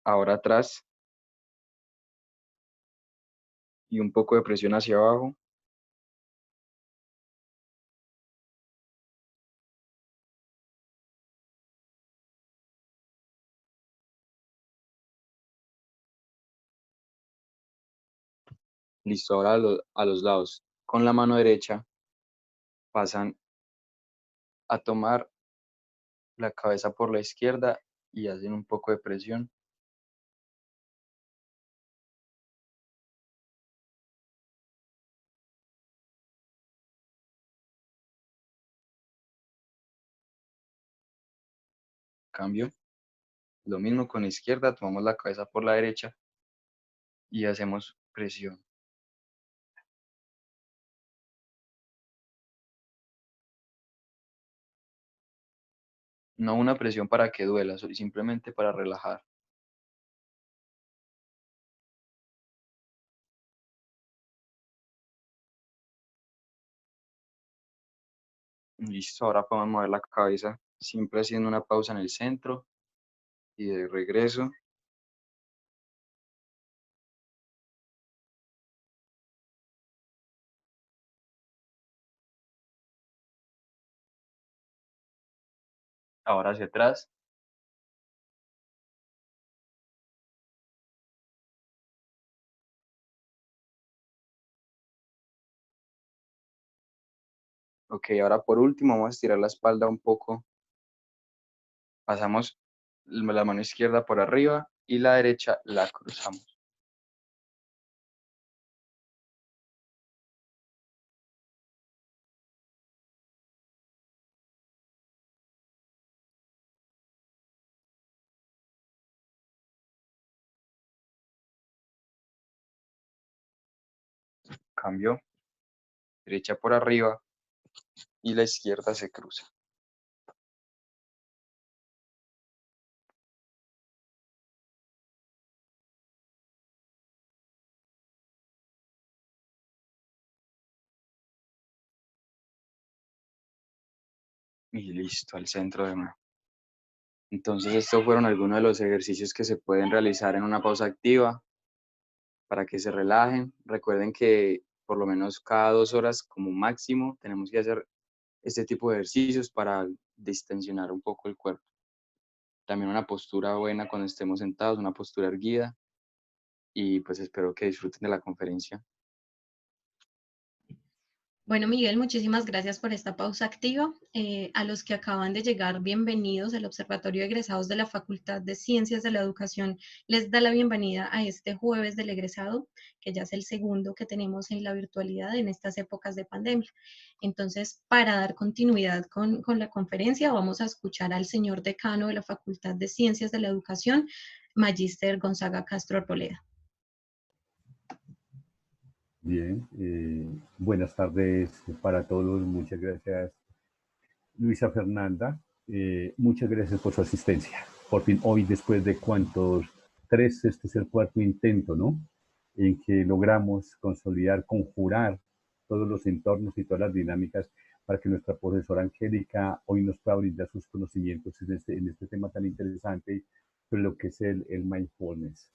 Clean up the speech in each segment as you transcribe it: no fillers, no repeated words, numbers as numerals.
ahora atrás y un poco de presión hacia abajo. Listo, ahora a los lados. Con la mano derecha pasan a tomar la cabeza por la izquierda y hacen un poco de presión. Cambio. Lo mismo con la izquierda, tomamos la cabeza por la derecha y hacemos presión. No una presión para que duela, simplemente para relajar. Listo, ahora podemos mover la cabeza, siempre haciendo una pausa en el centro y de regreso. Ahora hacia atrás. Ok, ahora por último vamos a estirar la espalda un poco. Pasamos la mano izquierda por arriba y la derecha la cruzamos. Cambio, derecha por arriba y la izquierda se cruza. Y listo, al centro de nuevo. Entonces estos fueron algunos de los ejercicios que se pueden realizar en una pausa activa para que se relajen. Recuerden que por lo menos cada 2 horas como máximo tenemos que hacer este tipo de ejercicios para distensionar un poco el cuerpo. También una postura buena cuando estemos sentados, una postura erguida y pues espero que disfruten de la conferencia. Bueno, Miguel, muchísimas gracias por esta pausa activa. A los que acaban de llegar, bienvenidos. El Observatorio de Egresados de la Facultad de Ciencias de la Educación les da la bienvenida a este jueves del egresado, que ya es el segundo que tenemos en la virtualidad en estas épocas de pandemia. Entonces, para dar continuidad con la conferencia, vamos a escuchar al señor decano de la Facultad de Ciencias de la Educación, Magíster Gonzaga Castro Arboleda. Bien, buenas tardes para todos. Muchas gracias, Luisa Fernanda. Muchas gracias por su asistencia. Por fin, hoy, después de cuántos, tres, este es el cuarto intento, ¿no? En que logramos consolidar, conjurar todos los entornos y todas las dinámicas para que nuestra profesora Angélica hoy nos pueda brindar sus conocimientos en este tema tan interesante, pero lo que es el mindfulness.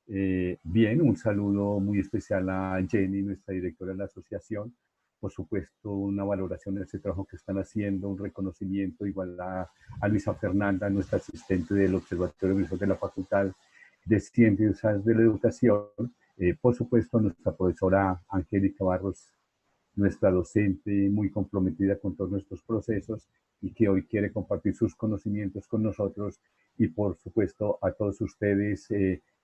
Bien, un saludo muy especial a Jenny, nuestra directora de la asociación. Por supuesto, una valoración de ese trabajo que están haciendo, un reconocimiento igual a Luisa Fernanda, nuestra asistente del Observatorio de la Facultad de Ciencias de la Educación. Por supuesto, a nuestra profesora Angélica Barros, nuestra docente muy comprometida con todos nuestros procesos y que hoy quiere compartir sus conocimientos con nosotros, y por supuesto a todos ustedes,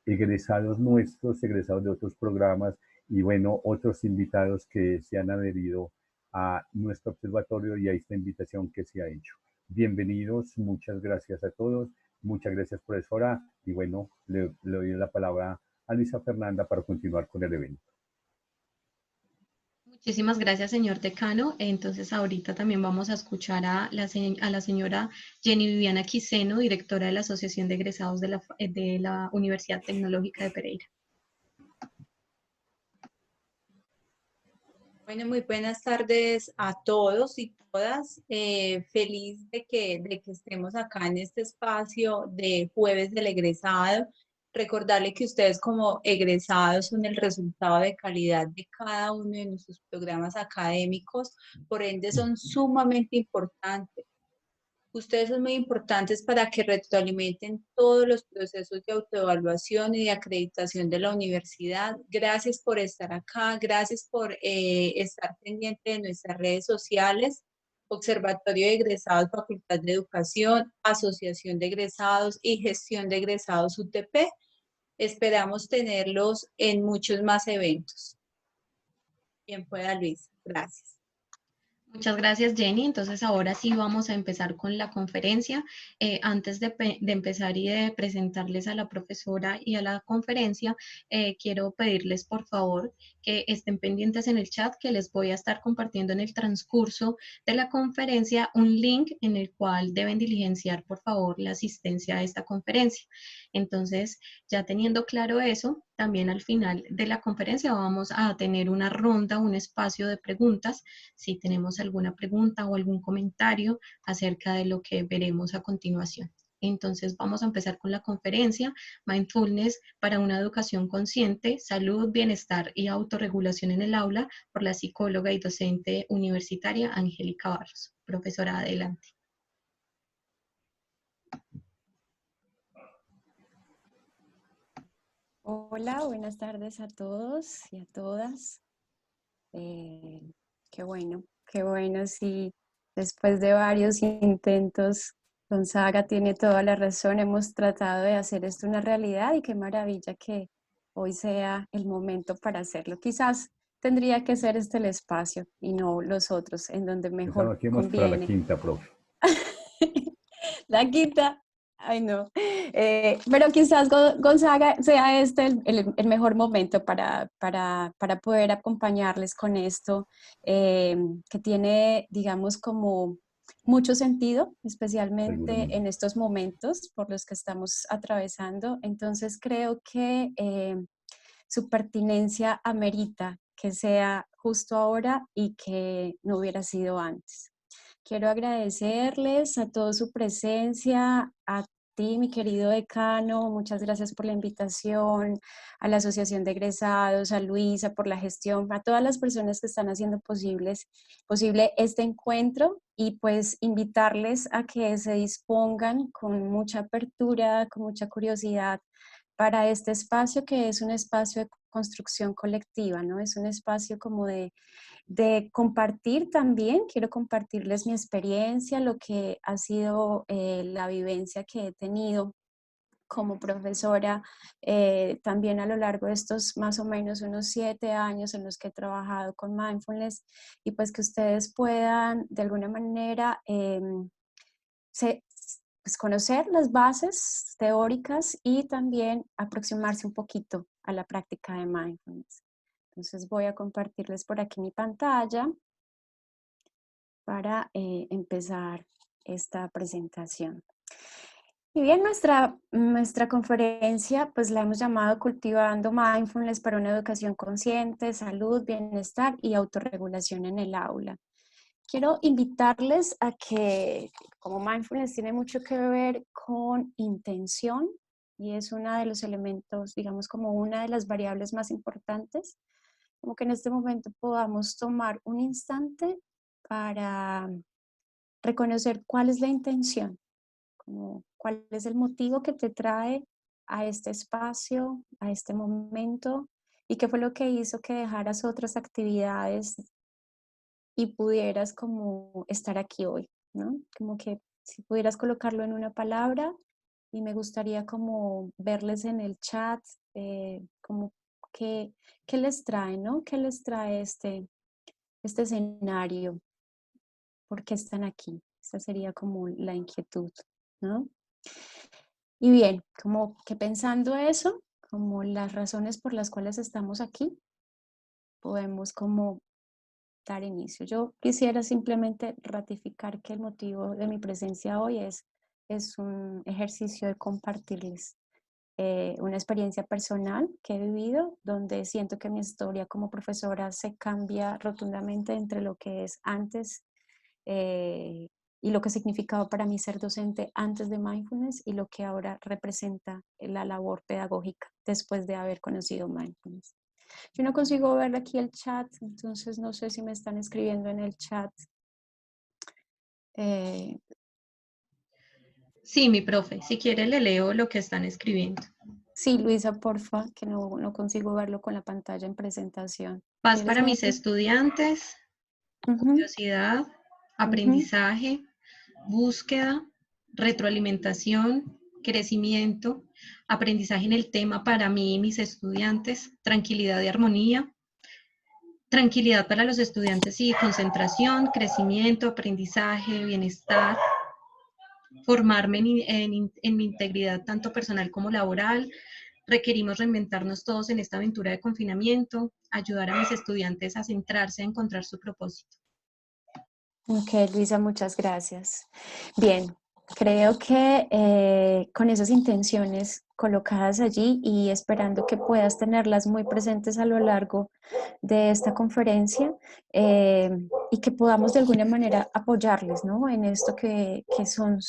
egresados nuestros, egresados de otros programas y bueno, otros invitados que se han adherido a nuestro observatorio y a esta invitación que se ha hecho. Bienvenidos, muchas gracias a todos, muchas gracias por eso ahora y bueno, le doy la palabra a Luisa Fernanda para continuar con el evento. Muchísimas gracias, señor decano. Entonces, ahorita también vamos a escuchar a la señora Jenny Viviana Quiseno, directora de la Asociación de Egresados de la Universidad Tecnológica de Pereira. Bueno, muy buenas tardes a todos y todas. Feliz de que estemos acá en este espacio de Jueves del Egresado Recordarle que ustedes como egresados son el resultado de calidad de cada uno de nuestros programas académicos, por ende son sumamente importantes. Ustedes son muy importantes para que retroalimenten todos los procesos de autoevaluación y de acreditación de la universidad. Gracias por estar acá, gracias por estar pendiente de nuestras redes sociales, Observatorio de Egresados, Facultad de Educación, Asociación de Egresados y Gestión de Egresados UTP. Esperamos tenerlos en muchos más eventos. Bien pueda, Luis. Gracias. Muchas gracias, Jenny. Entonces, ahora sí vamos a empezar con la conferencia. Antes de empezar y de presentarles a la profesora y a la conferencia, quiero pedirles, por favor, que estén pendientes en el chat, que les voy a estar compartiendo en el transcurso de la conferencia un link en el cual deben diligenciar, por favor, la asistencia a esta conferencia. Entonces, ya teniendo claro eso, también al final de la conferencia vamos a tener una ronda, un espacio de preguntas. Si tenemos alguna pregunta o algún comentario acerca de lo que veremos a continuación. Entonces vamos a empezar con la conferencia Mindfulness para una educación consciente, salud, bienestar y autorregulación en el aula por la psicóloga y docente universitaria Angélica Barros. Profesora, adelante. Hola, buenas tardes a todos y a todas. Qué bueno, sí, después de varios intentos, Gonzaga tiene toda la razón, hemos tratado de hacer esto una realidad y qué maravilla que hoy sea el momento para hacerlo. Quizás tendría que ser este el espacio y no los otros, en donde mejor Pensaba que íbamos para la conviene. quinta, profe. La quinta, ay no. Pero quizás Gonzaga sea este el mejor momento para poder acompañarles con esto, que tiene, digamos, como mucho sentido, especialmente en estos momentos por los que estamos atravesando. Entonces creo que su pertinencia amerita que sea justo ahora y que no hubiera sido antes. Quiero agradecerles a toda su presencia, a ti, mi querido decano, muchas gracias por la invitación, a la Asociación de Egresados, a Luisa por la gestión, a todas las personas que están haciendo posible este encuentro y pues invitarles a que se dispongan con mucha apertura, con mucha curiosidad para este espacio que es un espacio de construcción colectiva, ¿no? Es un espacio como de compartir también, quiero compartirles mi experiencia, lo que ha sido la vivencia que he tenido como profesora, también a lo largo de estos más o menos unos 7 años en los que he trabajado con mindfulness y pues que ustedes puedan de alguna manera pues conocer las bases teóricas y también aproximarse un poquito a la práctica de mindfulness. Entonces voy a compartirles por aquí mi pantalla para empezar esta presentación. Y bien, nuestra conferencia pues la hemos llamado Cultivando Mindfulness para una educación consciente, salud, bienestar y autorregulación en el aula. Quiero invitarles a que, como mindfulness tiene mucho que ver con intención y es uno de los elementos, digamos, como una de las variables más importantes, como que en este momento podamos tomar un instante para reconocer cuál es la intención, como cuál es el motivo que te trae a este espacio, a este momento, y qué fue lo que hizo que dejaras otras actividades y pudieras como estar aquí hoy, ¿no? Como que si pudieras colocarlo en una palabra y me gustaría como verles en el chat, como qué les trae, ¿no? ¿Qué les trae este escenario? ¿Por qué están aquí? Esa sería como la inquietud, ¿no? Y bien, como que pensando eso, como las razones por las cuales estamos aquí, podemos como dar inicio. Yo quisiera simplemente ratificar que el motivo de mi presencia hoy es un ejercicio de compartirles una experiencia personal que he vivido, donde siento que mi historia como profesora se cambia rotundamente entre lo que es antes y lo que significaba para mí ser docente antes de mindfulness y lo que ahora representa la labor pedagógica después de haber conocido mindfulness. Yo no consigo ver aquí el chat, entonces no sé si me están escribiendo en el chat. Sí, mi profe, si quiere le leo lo que están escribiendo. Sí, Luisa, porfa, que no consigo verlo con la pantalla en presentación. Paz ¿Quieres para mis leerlo? estudiantes, curiosidad, aprendizaje, búsqueda, retroalimentación, crecimiento, aprendizaje en el tema para mí y mis estudiantes, tranquilidad y armonía, tranquilidad para los estudiantes y concentración, crecimiento, aprendizaje, bienestar, formarme en mi integridad tanto personal como laboral. Requerimos reinventarnos todos en esta aventura de confinamiento, ayudar a mis estudiantes a centrarse, a encontrar su propósito. Ok, Luisa, muchas gracias. Bien, creo que con esas intenciones colocadas allí y esperando que puedas tenerlas muy presentes a lo largo de esta conferencia y que podamos de alguna manera apoyarles, ¿no? En esto que son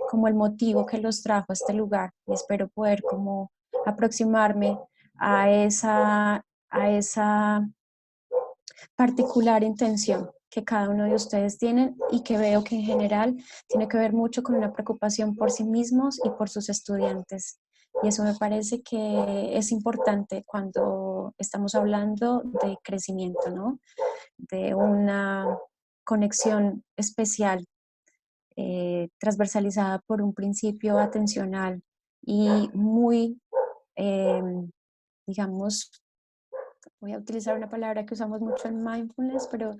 como el motivo que los trajo a este lugar y espero poder como aproximarme a esa particular intención que cada uno de ustedes tienen y que veo que en general tiene que ver mucho con una preocupación por sí mismos y por sus estudiantes. Y eso me parece que es importante cuando estamos hablando de crecimiento, ¿no? De una conexión especial, transversalizada por un principio atencional y muy, digamos, voy a utilizar una palabra que usamos mucho en mindfulness, pero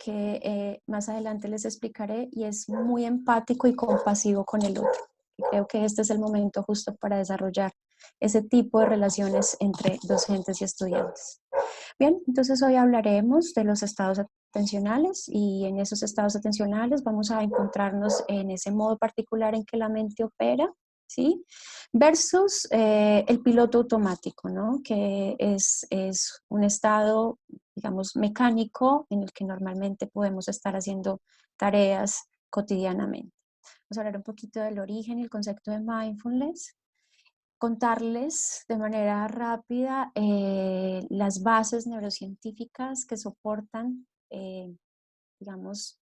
que más adelante les explicaré, y es muy empático y compasivo con el otro. Y creo que este es el momento justo para desarrollar ese tipo de relaciones entre docentes y estudiantes. Bien, entonces hoy hablaremos de los estados atencionales y en esos estados atencionales vamos a encontrarnos en ese modo particular en que la mente opera, ¿sí? Versus el piloto automático, ¿no? Que es un estado, digamos, mecánico en el que normalmente podemos estar haciendo tareas cotidianamente. Vamos a hablar un poquito del origen y el concepto de mindfulness, contarles de manera rápida las bases neurocientíficas que soportan, digamos,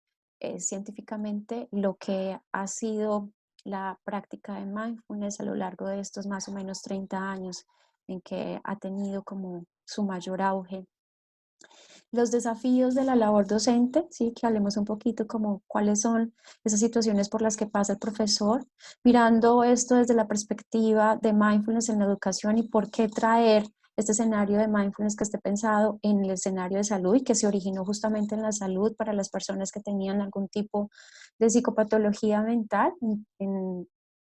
científicamente lo que ha sido la práctica de mindfulness a lo largo de estos más o menos 30 años en que ha tenido como su mayor auge. Los desafíos de la labor docente, ¿sí? Que hablemos un poquito como cuáles son esas situaciones por las que pasa el profesor, mirando esto desde la perspectiva de mindfulness en la educación y por qué traer este escenario de mindfulness que esté pensado en el escenario de salud y que se originó justamente en la salud para las personas que tenían algún tipo de psicopatología mental,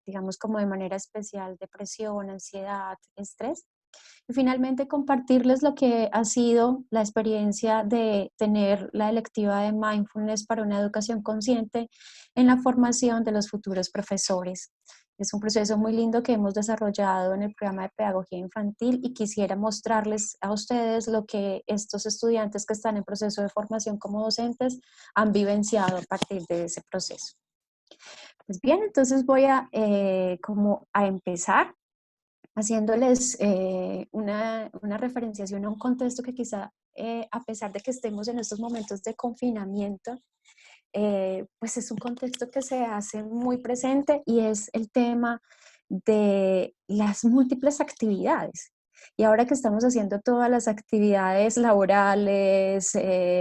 digamos como de manera especial, depresión, ansiedad, estrés. Y finalmente compartirles lo que ha sido la experiencia de tener la electiva de mindfulness para una educación consciente en la formación de los futuros profesores. Es un proceso muy lindo que hemos desarrollado en el programa de pedagogía infantil y quisiera mostrarles a ustedes lo que estos estudiantes que están en proceso de formación como docentes han vivenciado a partir de ese proceso. Pues bien, entonces voy a como a empezar haciéndoles una referenciación a un contexto que quizá, a pesar de que estemos en estos momentos de confinamiento, pues es un contexto que se hace muy presente y es el tema de las múltiples actividades. Y ahora que estamos haciendo todas las actividades laborales,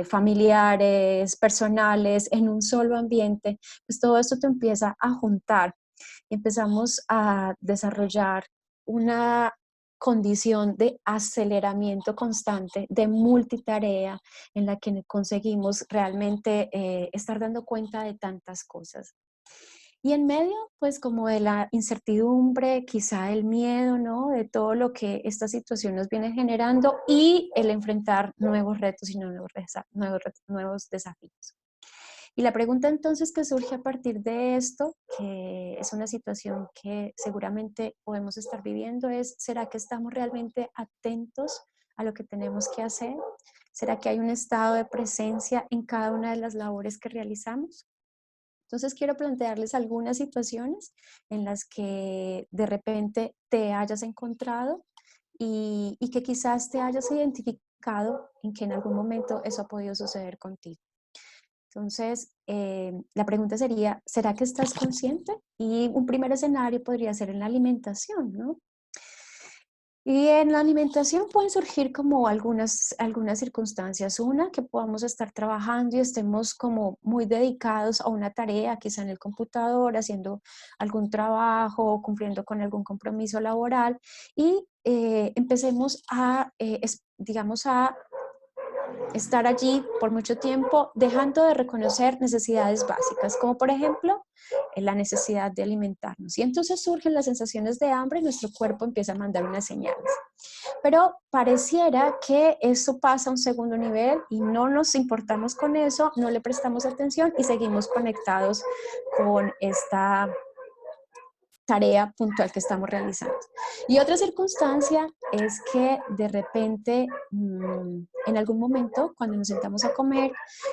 familiares, personales, en un solo ambiente, pues todo esto te empieza a juntar y empezamos a desarrollar una condición de aceleramiento constante, de multitarea, en la que conseguimos realmente estar dando cuenta de tantas cosas. Y en medio, pues como de la incertidumbre, quizá el miedo, ¿no? De todo lo que esta situación nos viene generando y el enfrentar nuevos retos y nuevos desafíos. Y la pregunta entonces que surge a partir de esto, que es una situación que seguramente podemos estar viviendo, es, ¿será que estamos realmente atentos a lo que tenemos que hacer? ¿Será que hay un estado de presencia en cada una de las labores que realizamos? Entonces quiero plantearles algunas situaciones en las que de repente te hayas encontrado y que quizás te hayas identificado en que en algún momento eso ha podido suceder contigo. Entonces, la pregunta sería, ¿será que estás consciente? Y un primer escenario podría ser en la alimentación, ¿no? Y en la alimentación pueden surgir como algunas circunstancias. Una, que podamos estar trabajando y estemos como muy dedicados a una tarea, quizá en el computador, haciendo algún trabajo o cumpliendo con algún compromiso laboral y empecemos a, digamos, a estar allí por mucho tiempo, dejando de reconocer necesidades básicas, como por ejemplo la necesidad de alimentarnos. Y entonces surgen las sensaciones de hambre y nuestro cuerpo empieza a mandar unas señales. Pero pareciera que eso pasa a un segundo nivel y no nos importamos con eso, no le prestamos atención y seguimos conectados con esta tarea puntual que estamos realizando. Y otra circunstancia es que de repente, en algún momento, cuando nos sentamos a comer,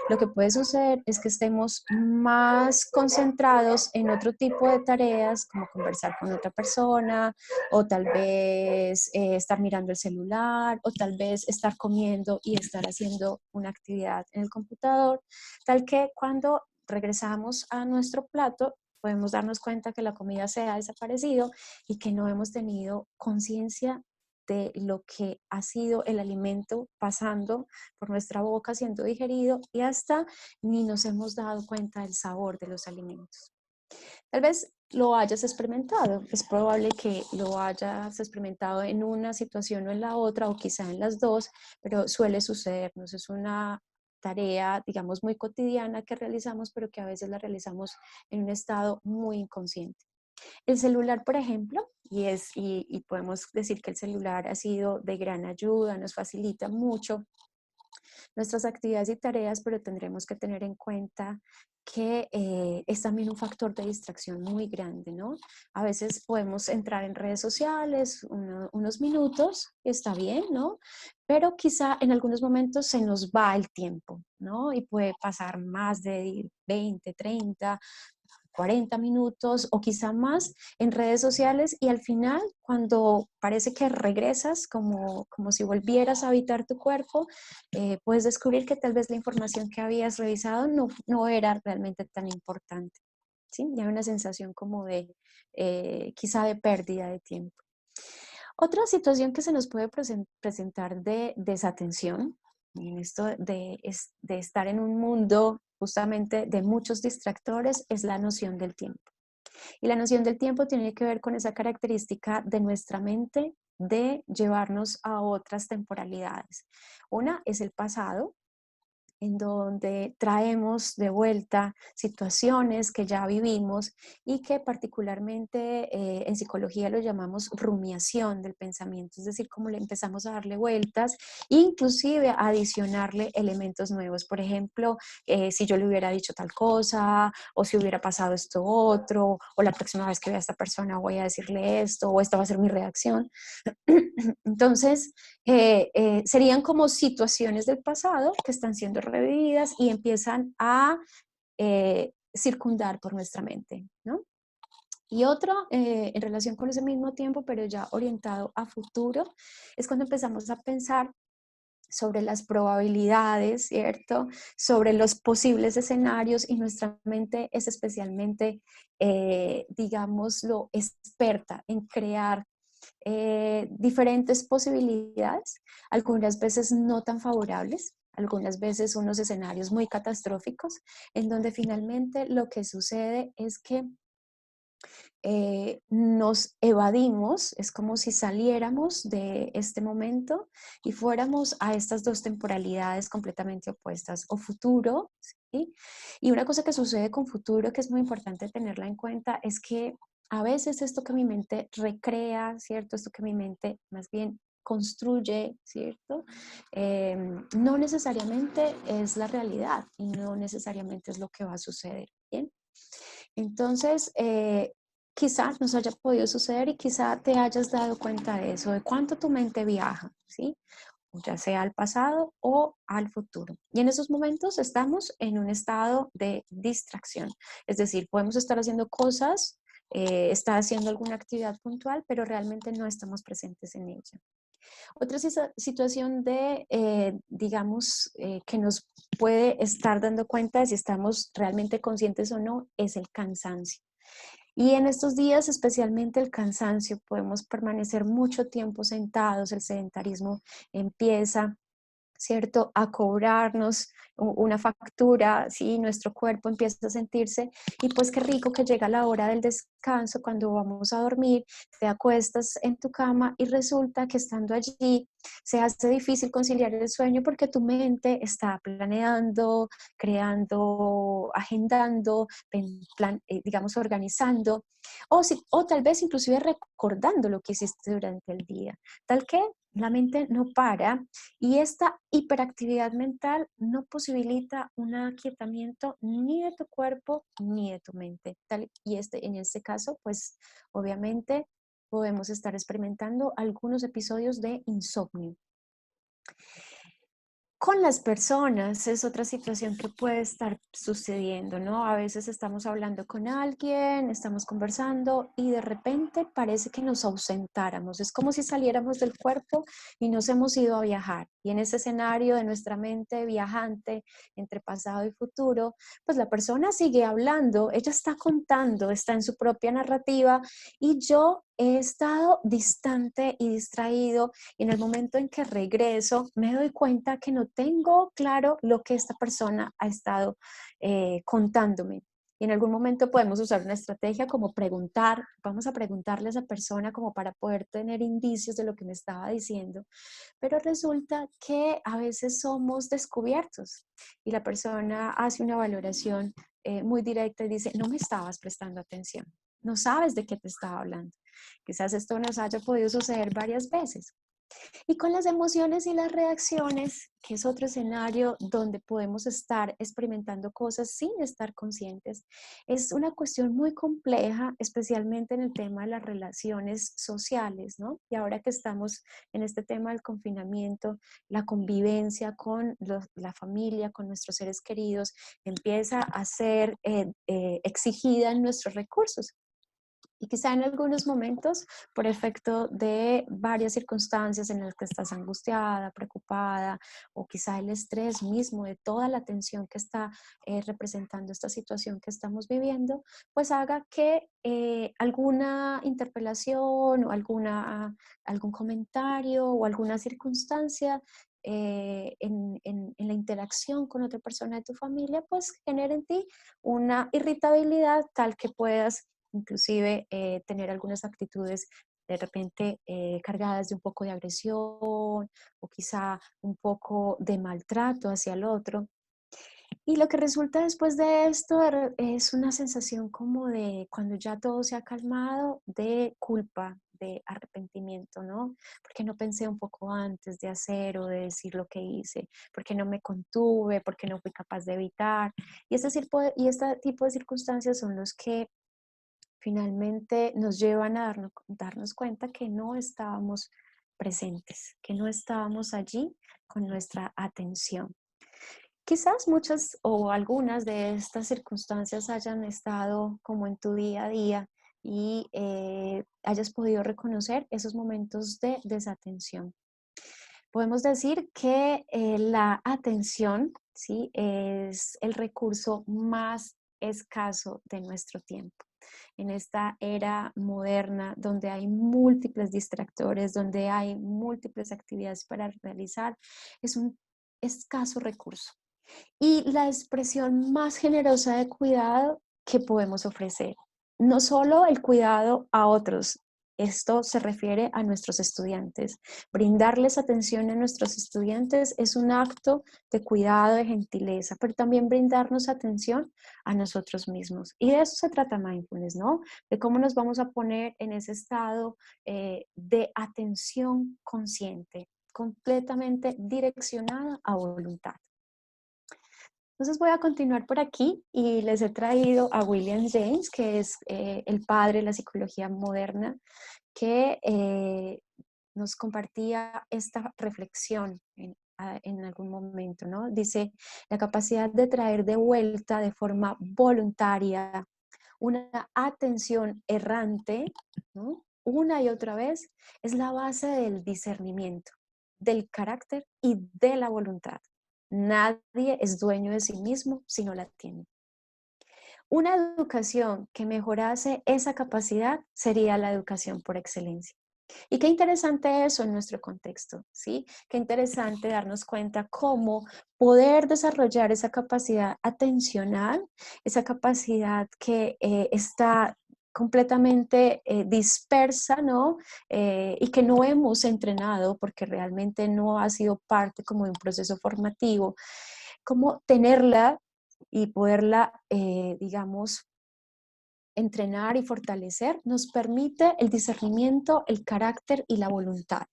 lo que puede suceder es que estemos más concentrados en otro tipo de tareas, como conversar con otra persona, o tal vez estar mirando el celular, o tal vez estar comiendo y estar haciendo una actividad en el computador, tal que cuando regresamos a nuestro plato, podemos darnos cuenta que la comida se ha desaparecido y que no hemos tenido conciencia de lo que ha sido el alimento pasando por nuestra boca, siendo digerido y hasta ni nos hemos dado cuenta del sabor de los alimentos. Tal vez lo hayas experimentado, es probable que lo hayas experimentado en una situación o en la otra o quizá en las dos, pero suele sucedernos, es una tarea, digamos, muy cotidiana que realizamos, pero que a veces la realizamos en un estado muy inconsciente. El celular, por ejemplo, y podemos decir que el celular ha sido de gran ayuda, nos facilita mucho nuestras actividades y tareas, pero tendremos que tener en cuenta que es también un factor de distracción muy grande, ¿no? A veces podemos entrar en redes sociales unos minutos, está bien, ¿no? Pero quizá en algunos momentos se nos va el tiempo, ¿no? Y puede pasar más de 20, 30, 40 minutos o quizá más en redes sociales y al final, cuando parece que regresas como si volvieras a habitar tu cuerpo, puedes descubrir que tal vez la información que habías revisado no era realmente tan importante. ¿Sí? Y hay una sensación como de quizá de pérdida de tiempo. Otra situación que se nos puede presentar de desatención, en esto de estar en un mundo justamente de muchos distractores, es la noción del tiempo. Y la noción del tiempo tiene que ver con esa característica de nuestra mente de llevarnos a otras temporalidades. Una es el pasado, en donde traemos de vuelta situaciones que ya vivimos y que particularmente en psicología lo llamamos rumiación del pensamiento, es decir, cómo le empezamos a darle vueltas, inclusive a adicionarle elementos nuevos. Por ejemplo, si yo le hubiera dicho tal cosa, o si hubiera pasado esto otro, o la próxima vez que vea a esta persona voy a decirle esto, o esta va a ser mi reacción. Entonces, serían como situaciones del pasado que están siendo revividas y empiezan a circundar por nuestra mente, ¿no? Y otro, en relación con ese mismo tiempo, pero ya orientado a futuro, es cuando empezamos a pensar sobre las probabilidades, ¿cierto? Sobre los posibles escenarios y nuestra mente es especialmente, digámoslo, experta en crear diferentes posibilidades, algunas veces no tan favorables, algunas veces unos escenarios muy catastróficos, en donde finalmente lo que sucede es que nos evadimos, es como si saliéramos de este momento y fuéramos a estas dos temporalidades completamente opuestas, o futuro, ¿sí? Y una cosa que sucede con futuro que es muy importante tenerla en cuenta es que a veces esto que mi mente recrea, ¿cierto? Esto que mi mente más bien construye, ¿cierto? No necesariamente es la realidad y no necesariamente es lo que va a suceder, ¿bien? Entonces, quizá nos haya podido suceder y quizá te hayas dado cuenta de eso, de cuánto tu mente viaja, ¿sí? ya sea al pasado o al futuro. Y en esos momentos estamos en un estado de distracción, es decir, podemos estar haciendo cosas, estar haciendo alguna actividad puntual, pero realmente no estamos presentes en ella. Otra situación de, digamos, que nos puede estar dando cuenta de si estamos realmente conscientes o no, es el cansancio. Y en estos días, especialmente el cansancio, podemos permanecer mucho tiempo sentados, el sedentarismo empieza, ¿cierto?, a cobrarnos una factura, ¿sí? Nuestro cuerpo empieza a sentirse, y pues qué rico que llega la hora del descanso, cuando vamos a dormir, te acuestas en tu cama y resulta que estando allí se hace difícil conciliar el sueño porque tu mente está planeando, creando, agendando, digamos, organizando, o tal vez inclusive recordando lo que hiciste durante el día, tal que la mente no para. Y esta hiperactividad mental no posibilita un aquietamiento ni de tu cuerpo ni de tu mente. Y en este caso, pues obviamente podemos estar experimentando algunos episodios de insomnio. Con las personas es otra situación que puede estar sucediendo, ¿no? A veces estamos hablando con alguien, estamos conversando y de repente parece que nos ausentáramos. Es como si saliéramos del cuerpo y nos hemos ido a viajar. Y en ese escenario de nuestra mente viajante entre pasado y futuro, pues la persona sigue hablando, ella está contando, está en su propia narrativa y yo he estado distante y distraído, y en el momento en que regreso me doy cuenta que no tengo claro lo que esta persona ha estado contándome. Y en algún momento podemos usar una estrategia como preguntar, vamos a preguntarle a esa persona como para poder tener indicios de lo que me estaba diciendo, pero resulta que a veces somos descubiertos y la persona hace una valoración muy directa y dice, no me estabas prestando atención, no sabes de qué te estaba hablando. Quizás esto nos haya podido suceder varias veces. Y con las emociones y las reacciones, que es otro escenario donde podemos estar experimentando cosas sin estar conscientes, es una cuestión muy compleja, especialmente en el tema de las relaciones sociales, ¿no? Y ahora que estamos en este tema del confinamiento, la convivencia con la familia, con nuestros seres queridos, empieza a ser exigida en nuestros recursos. Y quizá en algunos momentos, por efecto de varias circunstancias en las que estás angustiada, preocupada, o quizá el estrés mismo de toda la tensión que está representando esta situación que estamos viviendo, pues haga que alguna interpelación o algún comentario o alguna circunstancia en la interacción con otra persona de tu familia, pues genere en ti una irritabilidad tal que puedas inclusive tener algunas actitudes de repente cargadas de un poco de agresión o quizá un poco de maltrato hacia el otro. Y lo que resulta después de esto es una sensación como de, cuando ya todo se ha calmado, de culpa, de arrepentimiento, ¿no? Porque no pensé un poco antes de hacer o de decir lo que hice, porque no me contuve, porque no fui capaz de evitar. Y este tipo de circunstancias son los que finalmente nos llevan a darnos cuenta que no estábamos presentes, que no estábamos allí con nuestra atención. Quizás muchas o algunas de estas circunstancias hayan estado como en tu día a día y hayas podido reconocer esos momentos de desatención. Podemos decir que la atención, ¿sí?, es el recurso más escaso de nuestro tiempo. En esta era moderna donde hay múltiples distractores, donde hay múltiples actividades para realizar, es un escaso recurso. Y la expresión más generosa de cuidado que podemos ofrecer, no solo el cuidado a otros, esto se refiere a nuestros estudiantes. Brindarles atención a nuestros estudiantes es un acto de cuidado, de gentileza, pero también brindarnos atención a nosotros mismos. Y de eso se trata mindfulness, ¿no? De cómo nos vamos a poner en ese estado de atención consciente, completamente direccionada a voluntad. Entonces voy a continuar por aquí y les he traído a William James, que es el padre de la psicología moderna, que nos compartía esta reflexión en algún momento, ¿no? Dice, la capacidad de traer de vuelta de forma voluntaria una atención errante, ¿no? Una y otra vez, es la base del discernimiento, del carácter y de la voluntad. Nadie es dueño de sí mismo si no la tiene. Una educación que mejorase esa capacidad sería la educación por excelencia. Y qué interesante eso en nuestro contexto, ¿sí? Qué interesante darnos cuenta cómo poder desarrollar esa capacidad atencional, esa capacidad que está completamente dispersa, ¿no? Y que no hemos entrenado porque realmente no ha sido parte como de un proceso formativo, cómo tenerla y poderla, digamos, entrenar y fortalecer nos permite el discernimiento, el carácter y la voluntad.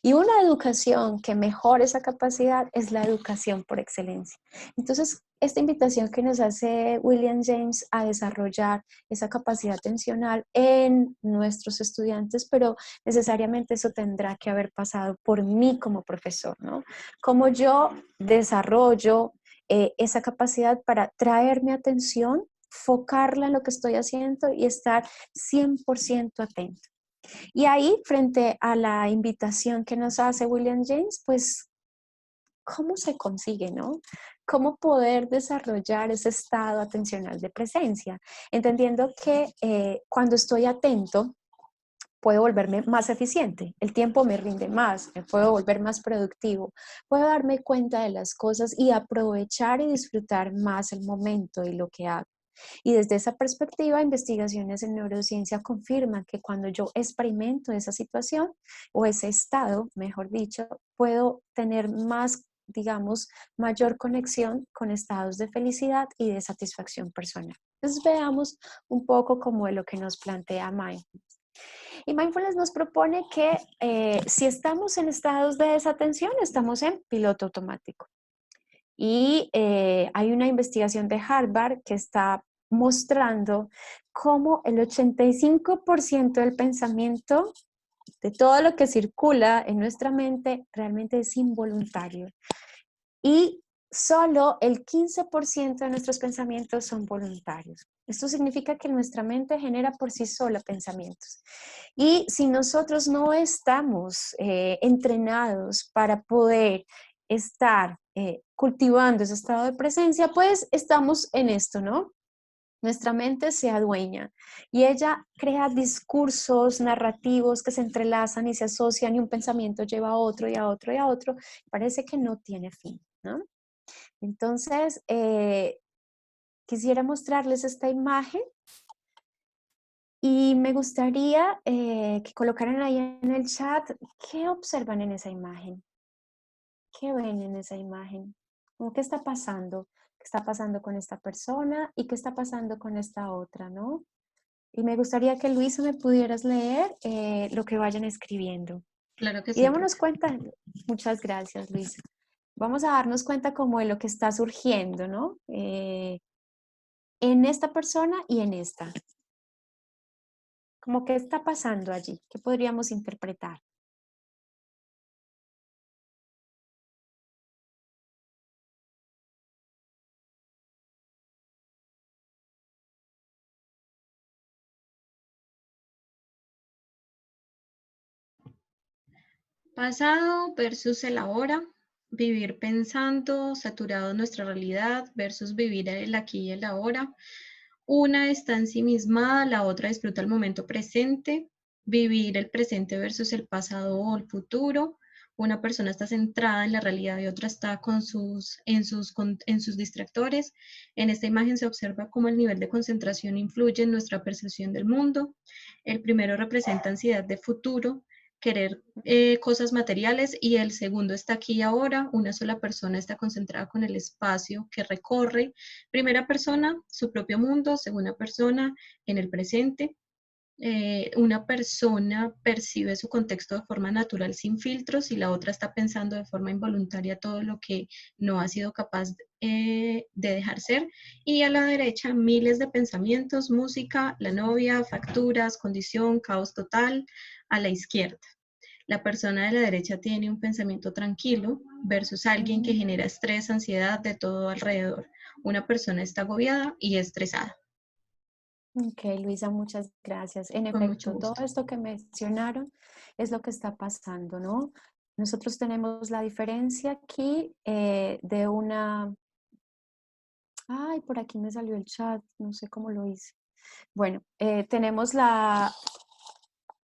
Y una educación que mejore esa capacidad es la educación por excelencia. Entonces, esta invitación que nos hace William James a desarrollar esa capacidad atencional en nuestros estudiantes, pero necesariamente eso tendrá que haber pasado por mí como profesor, ¿no? Cómo yo desarrollo esa capacidad para traer mi atención, focarla en lo que estoy haciendo y estar 100% atento. Y ahí, frente a la invitación que nos hace William James, pues, ¿cómo se consigue, no? ¿Cómo poder desarrollar ese estado atencional de presencia? Entendiendo que cuando estoy atento, puedo volverme más eficiente, el tiempo me rinde más, me puedo volver más productivo, puedo darme cuenta de las cosas y aprovechar y disfrutar más el momento y lo que hago. Y desde esa perspectiva, investigaciones en neurociencia confirman que cuando yo experimento esa situación o ese estado, mejor dicho, puedo tener más, digamos, mayor conexión con estados de felicidad y de satisfacción personal. Entonces veamos un poco como de lo que nos plantea Mindfulness. Y Mindfulness nos propone que si estamos en estados de desatención, estamos en piloto automático. Y hay una investigación de Harvard que está mostrando cómo el 85% del pensamiento, de todo lo que circula en nuestra mente, realmente es involuntario. Y solo el 15% de nuestros pensamientos son voluntarios. Esto significa que nuestra mente genera por sí sola pensamientos. Y si nosotros no estamos entrenados para poder estar cultivando ese estado de presencia, pues estamos en esto, ¿no? Nuestra mente se adueña y ella crea discursos narrativos que se entrelazan y se asocian y un pensamiento lleva a otro y a otro y a otro. Parece que no tiene fin, ¿no? Entonces, quisiera mostrarles esta imagen y me gustaría que colocaran ahí en el chat qué observan en esa imagen, qué ven en esa imagen, o qué está pasando. ¿Qué está pasando con esta persona y qué está pasando con esta otra, ¿no? Y me gustaría que Luisa me pudieras leer lo que vayan escribiendo. Claro que Y sí, démonos profe. cuenta, muchas gracias Luisa. Vamos a darnos cuenta como de lo que está surgiendo, ¿no? En esta persona y en esta. Como qué está pasando allí, qué podríamos interpretar. Pasado versus el ahora, vivir pensando, saturado en nuestra realidad versus vivir el aquí y el ahora. Una está ensimismada, la otra disfruta el momento presente, vivir el presente versus el pasado o el futuro. Una persona está centrada en la realidad y otra está en sus distractores. En esta imagen se observa cómo el nivel de concentración influye en nuestra percepción del mundo. El primero representa ansiedad de futuro, querer cosas materiales, y el segundo está aquí y ahora. Una sola persona está concentrada con el espacio que recorre. Primera persona, su propio mundo. Segunda persona, en el presente. Una persona percibe su contexto de forma natural sin filtros y la otra está pensando de forma involuntaria todo lo que no ha sido capaz de dejar ser. Y a la derecha, miles de pensamientos, música, la novia, facturas, condición, caos total. A la izquierda, La persona de la derecha tiene un pensamiento tranquilo versus alguien que genera estrés, ansiedad de todo alrededor. Una persona está agobiada y estresada. Ok, Luisa, muchas gracias. En Con mucho efecto, todo gusto. esto que mencionaron es lo que está pasando, ¿no? Nosotros tenemos la diferencia aquí de una... Ay, por aquí me salió el chat, no sé cómo lo hice. Bueno, tenemos la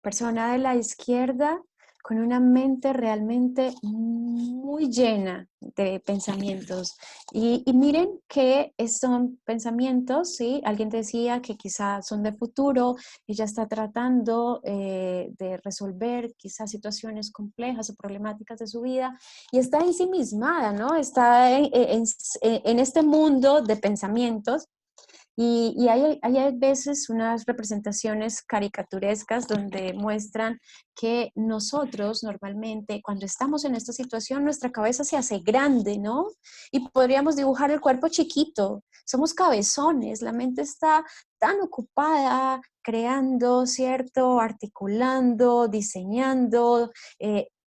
persona de la izquierda con una mente realmente muy llena de pensamientos. Y miren que son pensamientos, ¿sí? Alguien decía que quizás son de futuro, ella está tratando de resolver quizás situaciones complejas o problemáticas de su vida y está ensimismada, ¿no? Está en este mundo de pensamientos y hay a veces unas representaciones caricaturescas donde muestran que nosotros normalmente cuando estamos en esta situación nuestra cabeza se hace grande, ¿no? Y podríamos dibujar el cuerpo chiquito. Somos cabezones, la mente está tan ocupada creando, ¿cierto? Articulando, diseñando,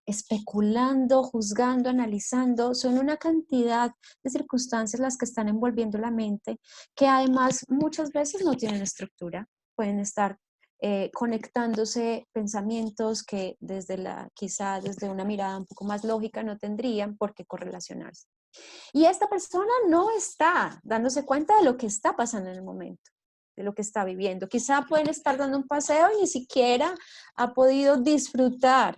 especulando, juzgando, analizando. Son una cantidad de circunstancias las que están envolviendo la mente que además muchas veces no tienen estructura, pueden estar conectándose pensamientos que quizá desde una mirada un poco más lógica no tendrían por qué correlacionarse. Y esta persona no está dándose cuenta de lo que está pasando en el momento, de lo que está viviendo. Quizá pueden estar dando un paseo y ni siquiera ha podido disfrutar,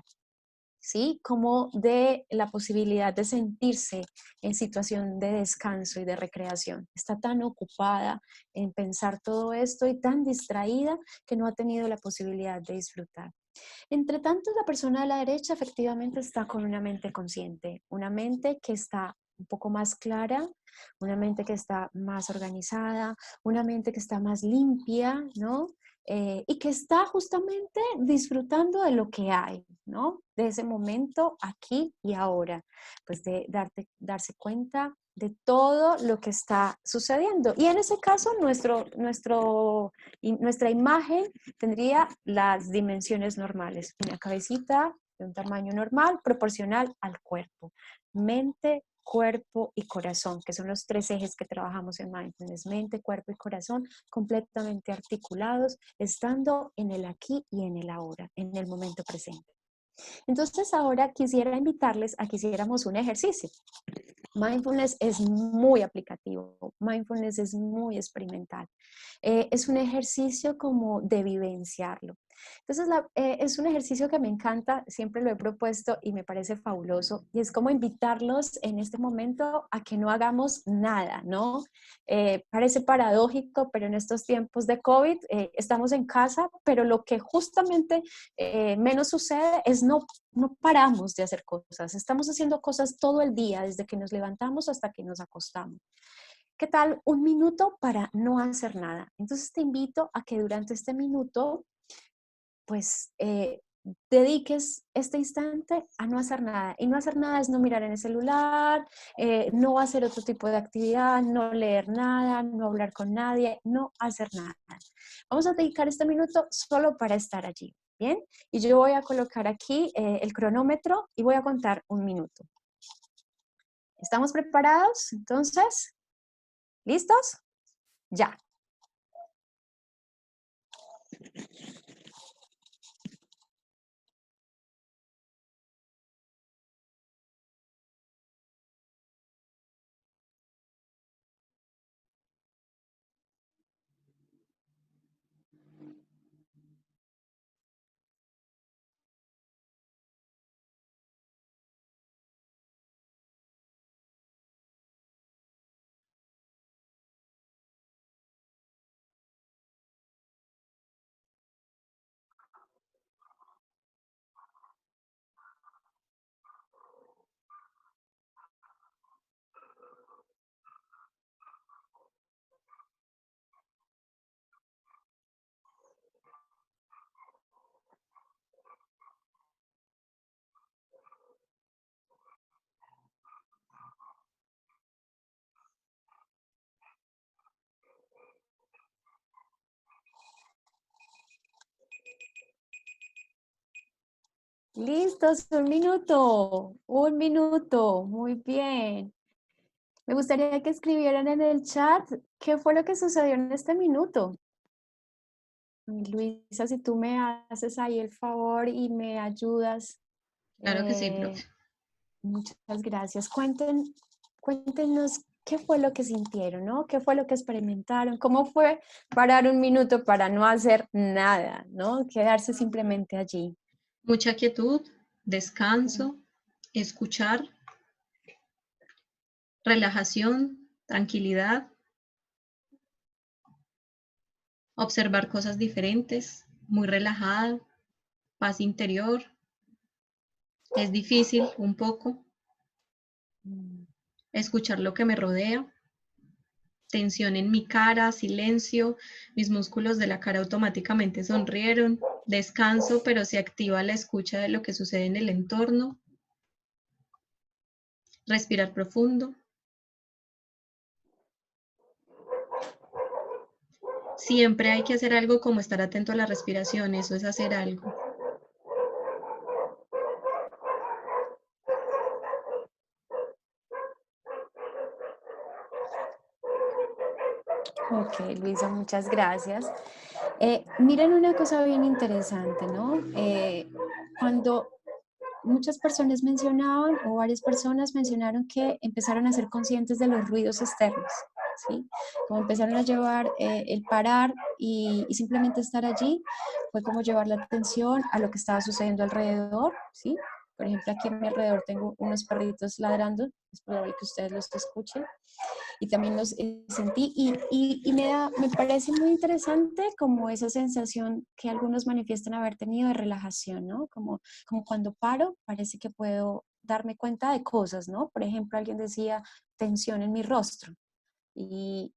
¿sí? Como de la posibilidad de sentirse en situación de descanso y de recreación. Está tan ocupada en pensar todo esto y tan distraída que no ha tenido la posibilidad de disfrutar. Entre tanto, la persona de la derecha efectivamente está con una mente consciente, una mente que está un poco más clara, una mente que está más organizada, una mente que está más limpia, ¿no? Y que está justamente disfrutando de lo que hay, ¿no? De ese momento aquí y ahora, pues de darse cuenta de todo lo que está sucediendo. Y en ese caso, nuestra imagen tendría las dimensiones normales, una cabecita de un tamaño normal, proporcional al cuerpo, mente, cuerpo y corazón, que son los tres ejes que trabajamos en Mindfulness, mente, cuerpo y corazón, completamente articulados, estando en el aquí y en el ahora, en el momento presente. Entonces ahora quisiera invitarles a que hiciéramos un ejercicio. Mindfulness es muy aplicativo, mindfulness es muy experimental. Es un ejercicio como de vivenciarlo. Entonces, es un ejercicio que me encanta, siempre lo he propuesto y me parece fabuloso, y es como invitarlos en este momento a que no hagamos nada, ¿no? Parece paradójico, pero en estos tiempos de COVID estamos en casa, pero lo que justamente menos sucede es no paramos de hacer cosas, estamos haciendo cosas todo el día, desde que nos levantamos hasta que nos acostamos. ¿Qué tal un minuto para no hacer nada? Entonces te invito a que durante este minuto, pues, dediques este instante a no hacer nada. Y no hacer nada es no mirar en el celular, no hacer otro tipo de actividad, no leer nada, no hablar con nadie, no hacer nada. Vamos a dedicar este minuto solo para estar allí, ¿bien? Y yo voy a colocar aquí el cronómetro y voy a contar un minuto. ¿Estamos preparados? Entonces, ¿listos? Ya. Listos, un minuto, muy bien. Me gustaría que escribieran en el chat qué fue lo que sucedió en este minuto. Luisa, si tú me haces ahí el favor y me ayudas. Claro que sí, profe. Muchas gracias. Cuéntenos qué fue lo que sintieron, ¿no? ¿Qué fue lo que experimentaron? ¿Cómo fue parar un minuto para no hacer nada, ¿no? Quedarse simplemente allí. Mucha quietud, descanso, escuchar, relajación, tranquilidad, observar cosas diferentes, muy relajada, paz interior. Es difícil un poco escuchar lo que me rodea, tensión en mi cara, silencio, mis músculos de la cara automáticamente sonrieron, descanso, pero se activa la escucha de lo que sucede en el entorno, respirar profundo. Siempre hay que hacer algo como estar atento a la respiración, eso es hacer algo. Ok, Luisa, muchas gracias. Miren una cosa bien interesante, ¿no? Cuando muchas personas mencionaban, o varias personas mencionaron que empezaron a ser conscientes de los ruidos externos, ¿sí? Como empezaron a llevar el parar y simplemente estar allí, fue como llevar la atención a lo que estaba sucediendo alrededor, ¿sí? Por ejemplo, aquí a mi alrededor tengo unos perritos ladrando, es probable que ustedes los escuchen. Y también los sentí y me parece muy interesante como esa sensación que algunos manifiestan haber tenido de relajación, ¿no? Como cuando paro, parece que puedo darme cuenta de cosas, ¿no? Por ejemplo, alguien decía tensión en mi rostro y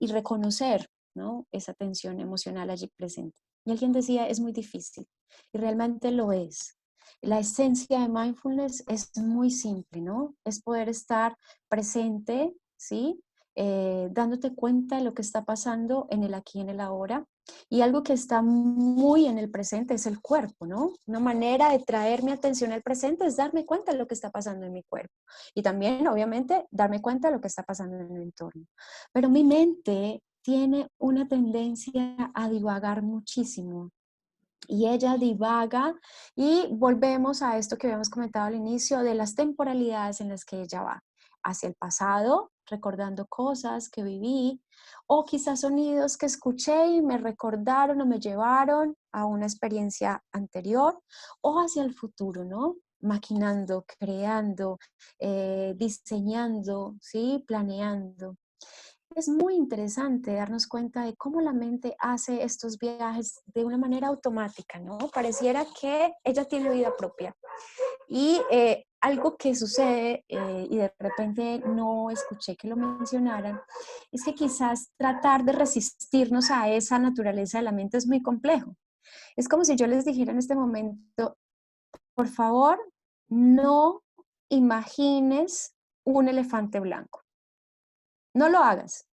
reconocer, ¿no? Esa tensión emocional allí presente. Y alguien decía, es muy difícil, y realmente lo es. La esencia de mindfulness es muy simple, ¿no? Es poder estar presente, ¿sí? Dándote cuenta de lo que está pasando en el aquí y en el ahora. Y algo que está muy en el presente es el cuerpo, ¿no? Una manera de traer mi atención al presente es darme cuenta de lo que está pasando en mi cuerpo. Y también, obviamente, darme cuenta de lo que está pasando en el entorno. Pero mi mente tiene una tendencia a divagar muchísimo. Y ella divaga y volvemos a esto que habíamos comentado al inicio de las temporalidades en las que ella va. Hacia el pasado, recordando cosas que viví, o quizás sonidos que escuché y me recordaron o me llevaron a una experiencia anterior, o hacia el futuro, ¿no? Maquinando, creando, diseñando, ¿sí? Planeando. Es muy interesante darnos cuenta de cómo la mente hace estos viajes de una manera automática, ¿no? Pareciera que ella tiene vida propia. Y algo que sucede, y de repente no escuché que lo mencionaran, es que quizás tratar de resistirnos a esa naturaleza de la mente es muy complejo. Es como si yo les dijera en este momento, por favor, no imagines un elefante blanco. No lo hagas.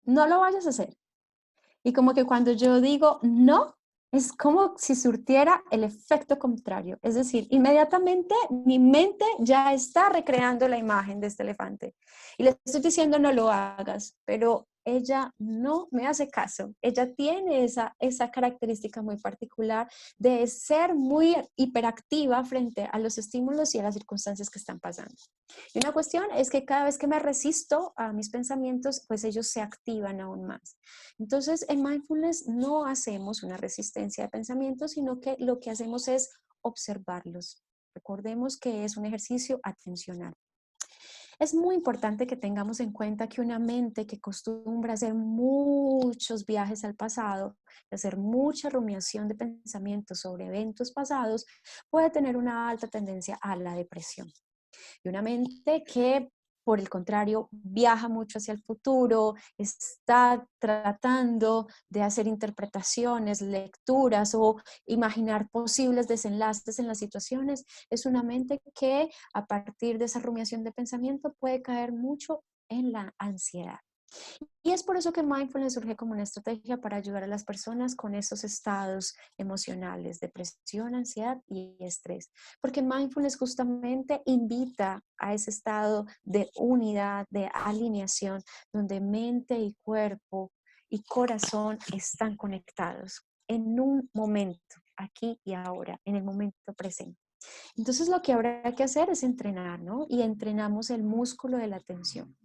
No lo vayas a hacer. Y como que cuando yo digo no, es como si surtiera el efecto contrario. Es decir, inmediatamente mi mente ya está recreando la imagen de este elefante. Y le estoy diciendo no lo hagas, pero ella no me hace caso. Ella tiene esa característica muy particular de ser muy hiperactiva frente a los estímulos y a las circunstancias que están pasando. Y una cuestión es que cada vez que me resisto a mis pensamientos, pues ellos se activan aún más. Entonces, en mindfulness no hacemos una resistencia de pensamientos, sino que lo que hacemos es observarlos. Recordemos que es un ejercicio atencional. Es muy importante que tengamos en cuenta que una mente que acostumbra a hacer muchos viajes al pasado, hacer mucha rumiación de pensamientos sobre eventos pasados, puede tener una alta tendencia a la depresión. Y una mente que, por el contrario, viaja mucho hacia el futuro, está tratando de hacer interpretaciones, lecturas o imaginar posibles desenlaces en las situaciones, es una mente que a partir de esa rumiación de pensamiento puede caer mucho en la ansiedad. Y es por eso que mindfulness surge como una estrategia para ayudar a las personas con esos estados emocionales, depresión, ansiedad y estrés. Porque mindfulness justamente invita a ese estado de unidad, de alineación, donde mente y cuerpo y corazón están conectados en un momento, aquí y ahora, en el momento presente. Entonces lo que habrá que hacer es entrenar, ¿no? Y entrenamos el músculo de la atención.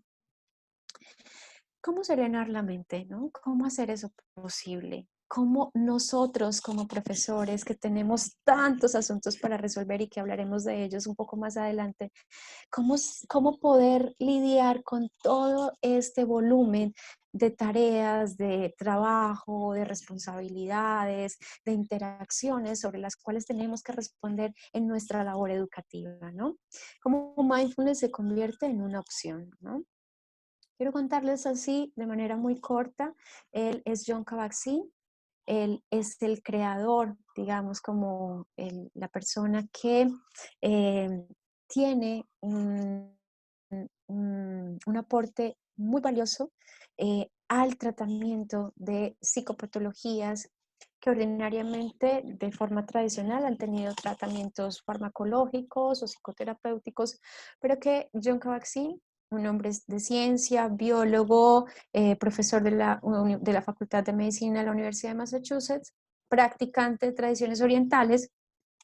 ¿Cómo serenar la mente, no? ¿Cómo hacer eso posible? ¿Cómo nosotros como profesores que tenemos tantos asuntos para resolver y que hablaremos de ellos un poco más adelante, cómo poder lidiar con todo este volumen de tareas, de trabajo, de responsabilidades, de interacciones sobre las cuales tenemos que responder en nuestra labor educativa, ¿no? Cómo mindfulness se convierte en una opción, ¿no? Quiero contarles así de manera muy corta. Él es Jon Kabat-Zinn. Él es el creador, digamos, como la persona que tiene un aporte muy valioso al tratamiento de psicopatologías que ordinariamente de forma tradicional han tenido tratamientos farmacológicos o psicoterapéuticos, pero que Jon Kabat-Zinn, un hombre de ciencia, biólogo, profesor de la Facultad de Medicina de la Universidad de Massachusetts, practicante de tradiciones orientales,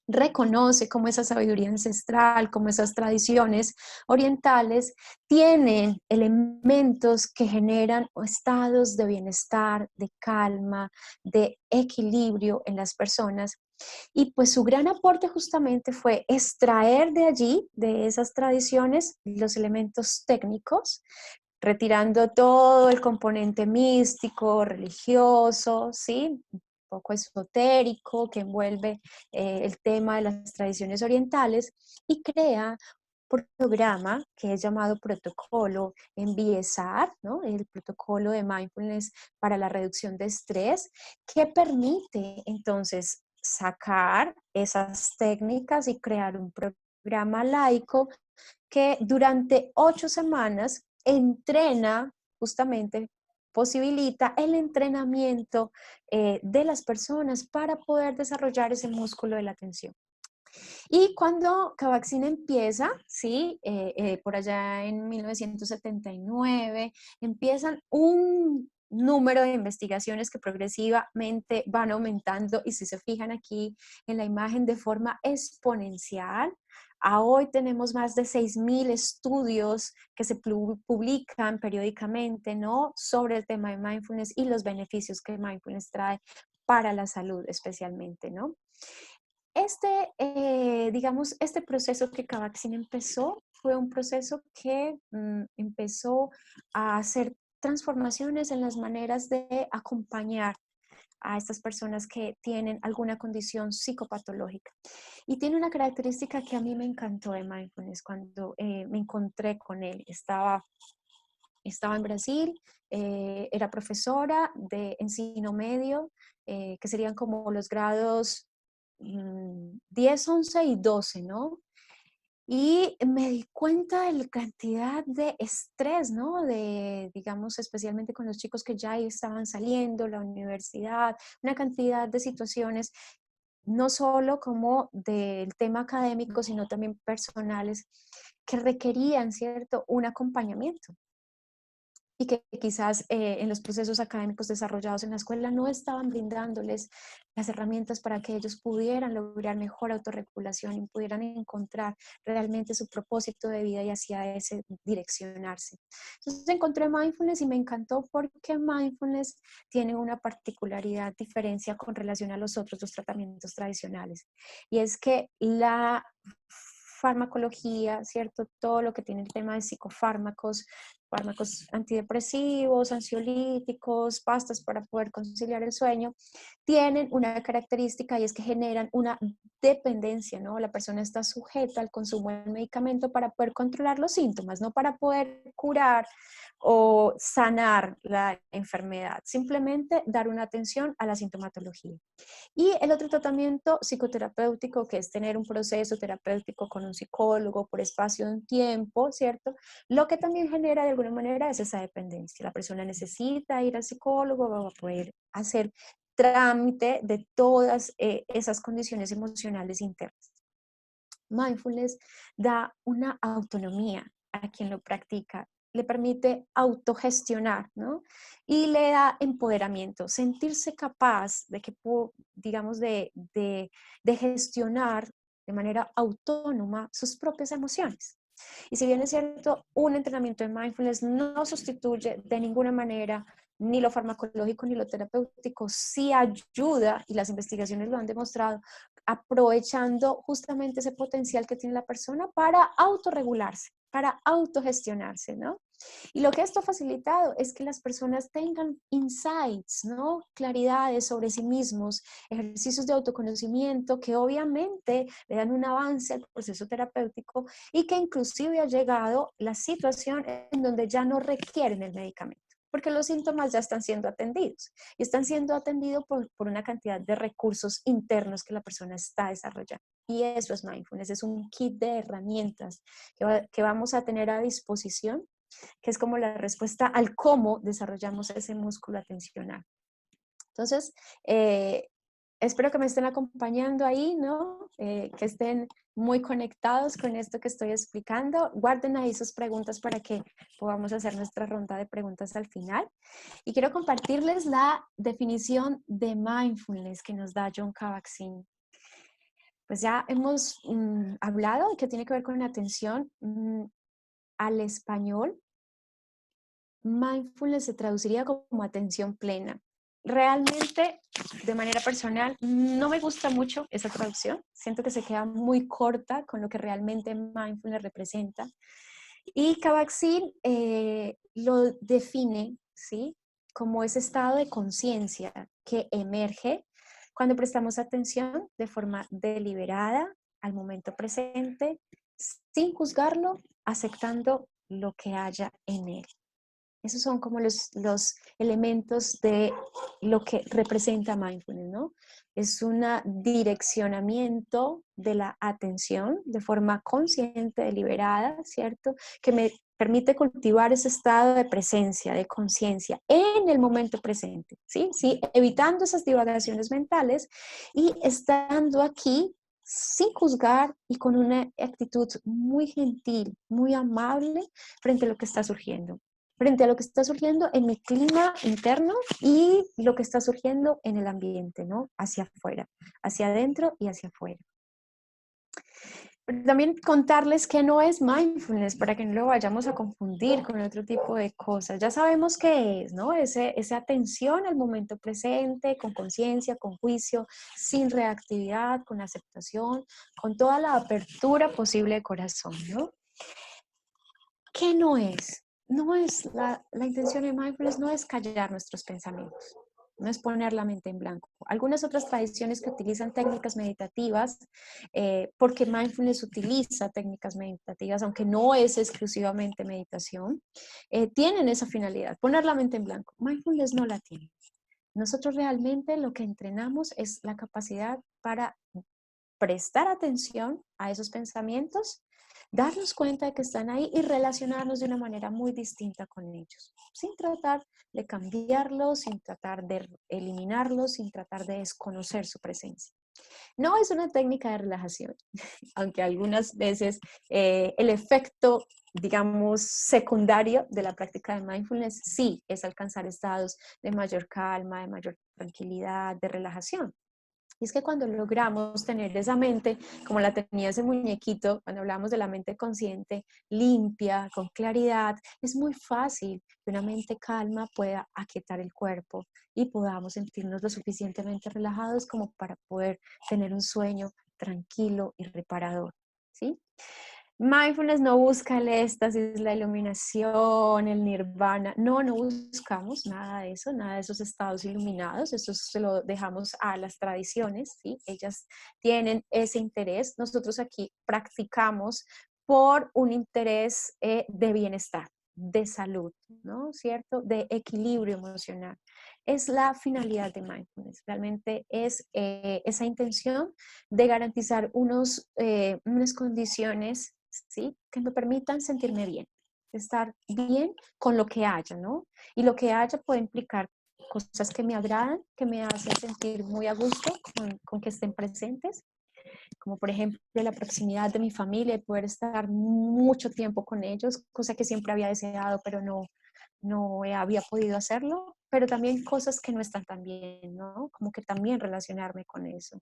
reconoce cómo esa sabiduría ancestral, cómo esas tradiciones orientales tienen elementos que generan estados de bienestar, de calma, de equilibrio en las personas. Y pues su gran aporte justamente fue extraer de allí, de esas tradiciones, los elementos técnicos, retirando todo el componente místico, religioso, ¿sí? Un poco esotérico que envuelve el tema de las tradiciones orientales y crea un programa que es llamado protocolo MBSR, ¿no? El protocolo de mindfulness para la reducción de estrés, que permite entonces sacar esas técnicas y crear un programa laico que durante 8 semanas entrena justamente, posibilita el entrenamiento de las personas para poder desarrollar ese músculo de la atención. Y cuando Kabat-Zinn empieza, ¿sí? Por allá en 1979, empiezan un número de investigaciones que progresivamente van aumentando y si se fijan aquí en la imagen de forma exponencial, a hoy tenemos más de 6,000 estudios que se publican periódicamente, ¿no? Sobre el tema de mindfulness y los beneficios que mindfulness trae para la salud especialmente, ¿no? Digamos, este proceso que Kabat-Zinn empezó fue un proceso que empezó a hacer transformaciones en las maneras de acompañar a estas personas que tienen alguna condición psicopatológica. Y tiene una característica que a mí me encantó de mindfulness cuando me encontré con él. Estaba en Brasil, era profesora de ensino medio, que serían como los grados 10, 11 y 12, ¿no? Y me di cuenta de la cantidad de estrés, ¿no? Digamos, especialmente con los chicos que ya estaban saliendo, la universidad, una cantidad de situaciones, no solo como del tema académico, sino también personales, que requerían, ¿cierto?, un acompañamiento. Y que quizás en los procesos académicos desarrollados en la escuela no estaban brindándoles las herramientas para que ellos pudieran lograr mejor autorregulación y pudieran encontrar realmente su propósito de vida y hacia ese direccionarse. Entonces encontré mindfulness y me encantó porque mindfulness tiene una particularidad, diferencia con relación a los otros dos tratamientos tradicionales. Y es que la farmacología, ¿cierto? Todo lo que tiene el tema de psicofármacos, fármacos antidepresivos, ansiolíticos, pastas para poder conciliar el sueño, tienen una característica y es que generan una dependencia, ¿no? La persona está sujeta al consumo del medicamento para poder controlar los síntomas, no para poder curar o sanar la enfermedad, simplemente dar una atención a la sintomatología. Y el otro tratamiento psicoterapéutico, que es tener un proceso terapéutico con un psicólogo por espacio de un tiempo, ¿cierto? Lo que también genera de alguna alguna manera es esa dependencia. La persona necesita ir al psicólogo para poder hacer trámite de todas esas condiciones emocionales internas. Mindfulness da una autonomía a quien lo practica, le permite autogestionar, ¿no? Y le da empoderamiento, sentirse capaz de que, digamos, de gestionar de manera autónoma sus propias emociones. Y si bien es cierto, un entrenamiento de mindfulness no sustituye de ninguna manera ni lo farmacológico ni lo terapéutico, sí ayuda, y las investigaciones lo han demostrado, aprovechando justamente ese potencial que tiene la persona para autorregularse, para autogestionarse, ¿no? Y lo que esto ha facilitado es que las personas tengan insights, ¿no? Claridades sobre sí mismos, ejercicios de autoconocimiento que obviamente le dan un avance al proceso terapéutico y que inclusive ha llegado la situación en donde ya no requieren el medicamento, porque los síntomas ya están siendo atendidos y están siendo atendidos por una cantidad de recursos internos que la persona está desarrollando. Y eso es mindfulness, es un kit de herramientas que vamos a tener a disposición, que es como la respuesta al cómo desarrollamos ese músculo atencional. Entonces, espero que me estén acompañando ahí, ¿no? Que estén muy conectados con esto que estoy explicando. Guarden ahí sus preguntas para que podamos hacer nuestra ronda de preguntas al final. Y quiero compartirles la definición de mindfulness que nos da Jon Kabat-Zinn. Pues ya hemos hablado que tiene que ver con la atención al español. Mindfulness se traduciría como atención plena. Realmente, de manera personal, no me gusta mucho esa traducción. Siento que se queda muy corta con lo que realmente mindfulness representa. Y Kabat-Zinn lo define, ¿sí?, como ese estado de conciencia que emerge cuando prestamos atención de forma deliberada al momento presente, sin juzgarlo, aceptando lo que haya en él. Esos son como los elementos de lo que representa mindfulness, ¿no? Es un direccionamiento de la atención de forma consciente, deliberada, ¿cierto? Que me permite cultivar ese estado de presencia, de conciencia en el momento presente, ¿sí? Sí, evitando esas divagaciones mentales y estando aquí sin juzgar y con una actitud muy gentil, muy amable frente a lo que está surgiendo. Frente a lo que está surgiendo en mi clima interno y lo que está surgiendo en el ambiente, ¿no? Hacia afuera, hacia adentro y hacia afuera. Pero también contarles que no es mindfulness para que no lo vayamos a confundir con otro tipo de cosas. Ya sabemos qué es, ¿no? Esa atención al momento presente, con conciencia, con juicio, sin reactividad, con aceptación, con toda la apertura posible de corazón, ¿no? ¿Qué no es? No es la intención de mindfulness no es callar nuestros pensamientos, no es poner la mente en blanco. Algunas otras tradiciones que utilizan técnicas meditativas, porque mindfulness utiliza técnicas meditativas, aunque no es exclusivamente meditación, tienen esa finalidad, poner la mente en blanco. Mindfulness no la tiene. Nosotros realmente lo que entrenamos es la capacidad para prestar atención a esos pensamientos, darnos cuenta de que están ahí y relacionarnos de una manera muy distinta con ellos, sin tratar de cambiarlos, sin tratar de eliminarlos, sin tratar de desconocer su presencia. No es una técnica de relajación, aunque algunas veces el efecto, digamos, secundario de la práctica de mindfulness sí es alcanzar estados de mayor calma, de mayor tranquilidad, de relajación. Y es que cuando logramos tener esa mente, como la tenía ese muñequito, cuando hablamos de la mente consciente, limpia, con claridad, es muy fácil que una mente calma pueda aquietar el cuerpo y podamos sentirnos lo suficientemente relajados como para poder tener un sueño tranquilo y reparador, ¿sí? Mindfulness no busca el éxtasis, la iluminación, el nirvana. No buscamos nada de eso, nada de esos estados iluminados. Eso se lo dejamos a las tradiciones, ¿sí? Ellas tienen ese interés. Nosotros aquí practicamos por un interés de bienestar, de salud, ¿no? ¿Cierto? De equilibrio emocional. Es la finalidad de mindfulness. Realmente es esa intención de garantizar unas condiciones, ¿sí?, que me permitan sentirme bien, de estar bien con lo que haya, ¿no? Y lo que haya puede implicar cosas que me agradan, que me hacen sentir muy a gusto con que estén presentes, como por ejemplo la proximidad de mi familia y poder estar mucho tiempo con ellos, cosa que siempre había deseado, pero no había podido hacerlo, pero también cosas que no están tan bien, ¿no? Como que también relacionarme con eso.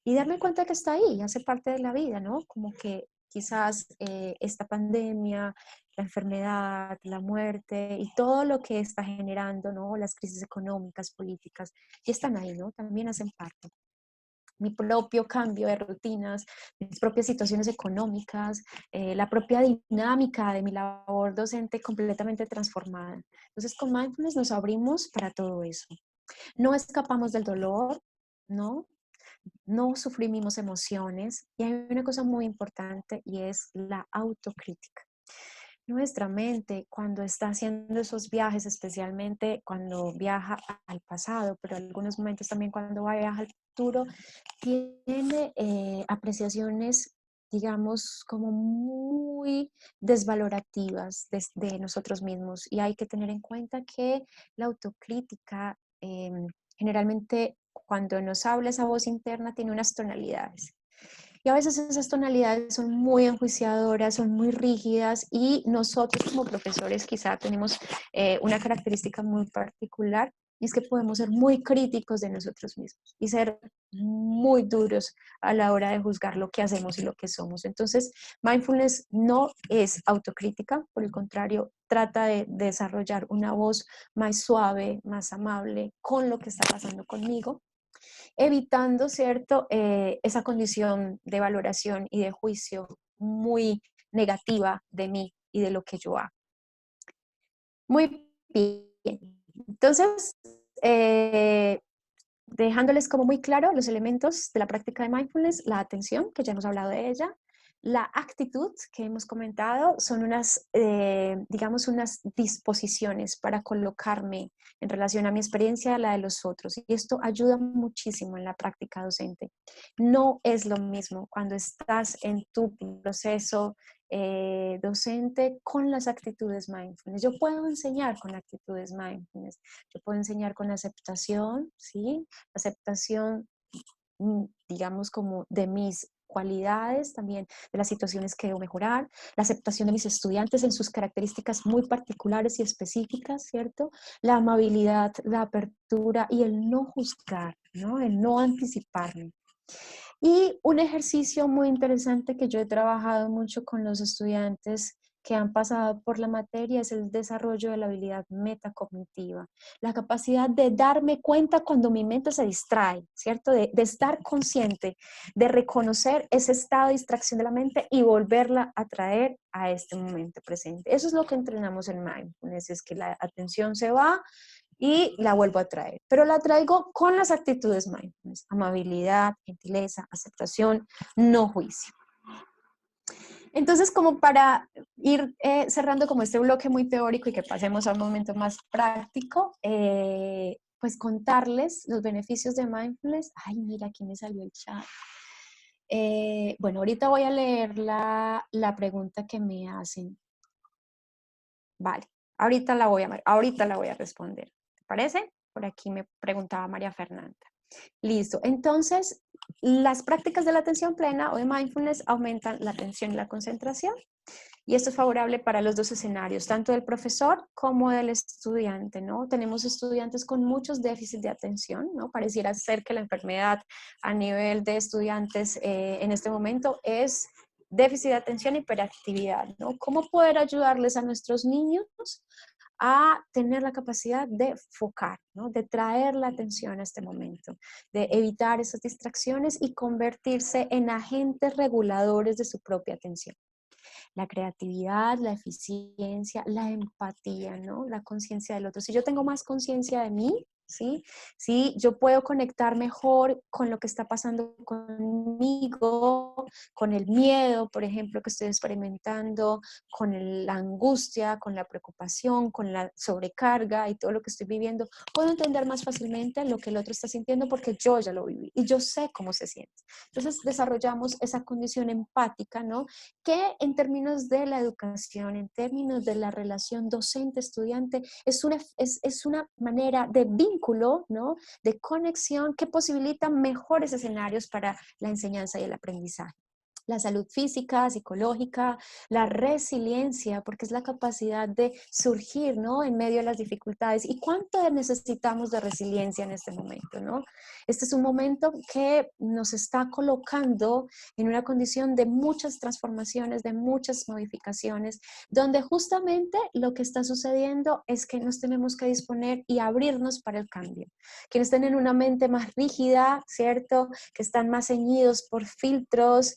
Y darme cuenta que está ahí, hace parte de la vida, ¿no? Como que quizás esta pandemia, la enfermedad, la muerte y todo lo que está generando, ¿no? Las crisis económicas, políticas, y están ahí, ¿no? También hacen parte. Mi propio cambio de rutinas, mis propias situaciones económicas, la propia dinámica de mi labor docente completamente transformada. Entonces, con mindfulness nos abrimos para todo eso. No escapamos del dolor, ¿no? No suprimimos emociones. Y hay una cosa muy importante y es la autocrítica. Nuestra mente, cuando está haciendo esos viajes, especialmente cuando viaja al pasado, pero en algunos momentos también cuando viaja al futuro, tiene apreciaciones, digamos, como muy desvalorativas de nosotros mismos. Y hay que tener en cuenta que la autocrítica generalmente cuando nos habla esa voz interna tiene unas tonalidades. Y a veces esas tonalidades son muy enjuiciadoras, son muy rígidas y nosotros como profesores quizá tenemos una característica muy particular y es que podemos ser muy críticos de nosotros mismos y ser muy duros a la hora de juzgar lo que hacemos y lo que somos. Entonces, mindfulness no es autocrítica, por el contrario, trata de desarrollar una voz más suave, más amable con lo que está pasando conmigo, evitando, ¿cierto?, esa condición de valoración y de juicio muy negativa de mí y de lo que yo hago. Muy bien. Entonces, dejándoles como muy claro los elementos de la práctica de mindfulness, la atención, que ya hemos hablado de ella, la actitud que hemos comentado, son unas, digamos, unas disposiciones para colocarme en relación a mi experiencia y a la de los otros. Y esto ayuda muchísimo en la práctica docente. No es lo mismo cuando estás en tu proceso docente con las actitudes mindfulness. Yo puedo enseñar con actitudes mindfulness. Yo puedo enseñar con aceptación, ¿sí? Aceptación, digamos, como de mis cualidades, también de las situaciones que debo mejorar, la aceptación de mis estudiantes en sus características muy particulares y específicas, ¿cierto? La amabilidad, la apertura y el no juzgar, ¿no? El no anticiparme. Y un ejercicio muy interesante que yo he trabajado mucho con los estudiantes que han pasado por la materia es el desarrollo de la habilidad metacognitiva, la capacidad de darme cuenta cuando mi mente se distrae, ¿cierto? De estar consciente, de reconocer ese estado de distracción de la mente y volverla a traer a este momento presente. Eso es lo que entrenamos en mindfulness, es que la atención se va y la vuelvo a traer, pero la traigo con las actitudes mindfulness: amabilidad, gentileza, aceptación, no juicio. Entonces, como para ir cerrando como este bloque muy teórico y que pasemos a un momento más práctico, pues contarles los beneficios de mindfulness. Ay, mira, aquí me salió el chat. Bueno, ahorita voy a leer la pregunta que me hacen. Vale, ahorita la voy a responder. ¿Te parece? Por aquí me preguntaba María Fernanda. Listo. Entonces, las prácticas de la atención plena o de mindfulness aumentan la atención y la concentración. Y esto es favorable para los dos escenarios, tanto del profesor como del estudiante, ¿no? Tenemos estudiantes con muchos déficits de atención, ¿no? Pareciera ser que la enfermedad a nivel de estudiantes en este momento es déficit de atención y hiperactividad, ¿no? ¿Cómo poder ayudarles a nuestros niños a tener la capacidad de focar, ¿no? De traer la atención a este momento, de evitar esas distracciones y convertirse en agentes reguladores de su propia atención? La creatividad, la eficiencia, la empatía, ¿no? La conciencia del otro. Si yo tengo más conciencia de mí, ¿sí? Sí, yo puedo conectar mejor con lo que está pasando conmigo, con el miedo, por ejemplo, que estoy experimentando, con la angustia, con la preocupación, con la sobrecarga y todo lo que estoy viviendo. Puedo entender más fácilmente lo que el otro está sintiendo porque yo ya lo viví y yo sé cómo se siente. Entonces desarrollamos esa condición empática, ¿no? Que en términos de la educación, en términos de la relación docente-estudiante, es una manera de vínculo, ¿no? De conexión que posibilita mejores escenarios para la enseñanza y el aprendizaje. La salud física, psicológica, la resiliencia, porque es la capacidad de surgir, ¿no? En medio de las dificultades. ¿Y cuánto necesitamos de resiliencia en este momento, ¿no? Este es un momento que nos está colocando en una condición de muchas transformaciones, de muchas modificaciones, donde justamente lo que está sucediendo es que nos tenemos que disponer y abrirnos para el cambio. Quienes tienen una mente más rígida, ¿cierto? Que están más ceñidos por filtros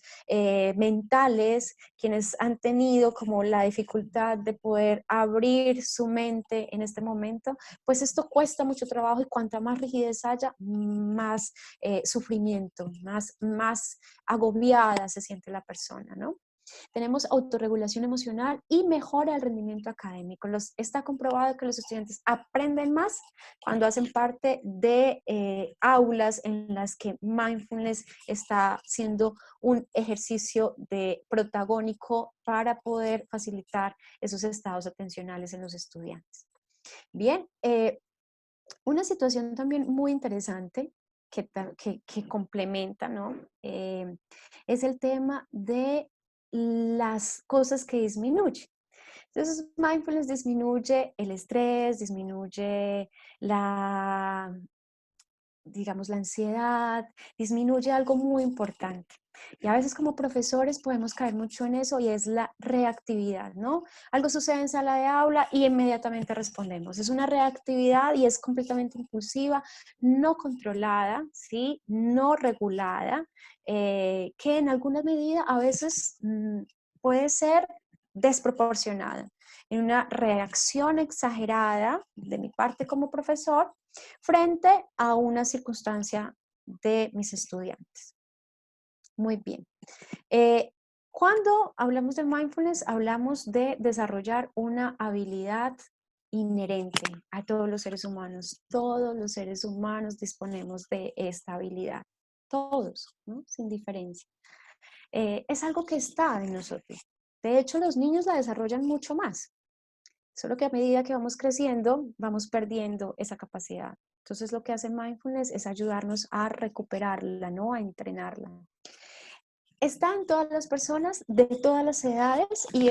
mentales, quienes han tenido como la dificultad de poder abrir su mente en este momento, pues esto cuesta mucho trabajo y cuanta más rigidez haya, más sufrimiento, más agobiada se siente la persona, ¿no? Tenemos autorregulación emocional y mejora el rendimiento académico. Está comprobado que los estudiantes aprenden más cuando hacen parte de aulas en las que mindfulness está siendo un ejercicio de protagónico para poder facilitar esos estados atencionales en los estudiantes. Bien, una situación también muy interesante que complementa, ¿no? Es el tema de las cosas que disminuyen. Entonces, mindfulness disminuye el estrés, disminuye digamos, la ansiedad, disminuye algo muy importante. Y a veces como profesores podemos caer mucho en eso y es la reactividad, ¿no? Algo sucede en sala de aula y inmediatamente respondemos. Es una reactividad y es completamente impulsiva, no controlada, ¿sí? No regulada, que en alguna medida a veces puede ser desproporcionada. En una reacción exagerada de mi parte como profesor, frente a una circunstancia de mis estudiantes. Muy bien. Cuando hablamos de mindfulness, hablamos de desarrollar una habilidad inherente a todos los seres humanos. Todos los seres humanos disponemos de esta habilidad. Todos, ¿no? Sin diferencia. Es algo que está en nosotros. De hecho, los niños la desarrollan mucho más. Solo que a medida que vamos creciendo, vamos perdiendo esa capacidad. Entonces, lo que hace mindfulness es ayudarnos a recuperarla, ¿no? A entrenarla. Está en todas las personas de todas las edades y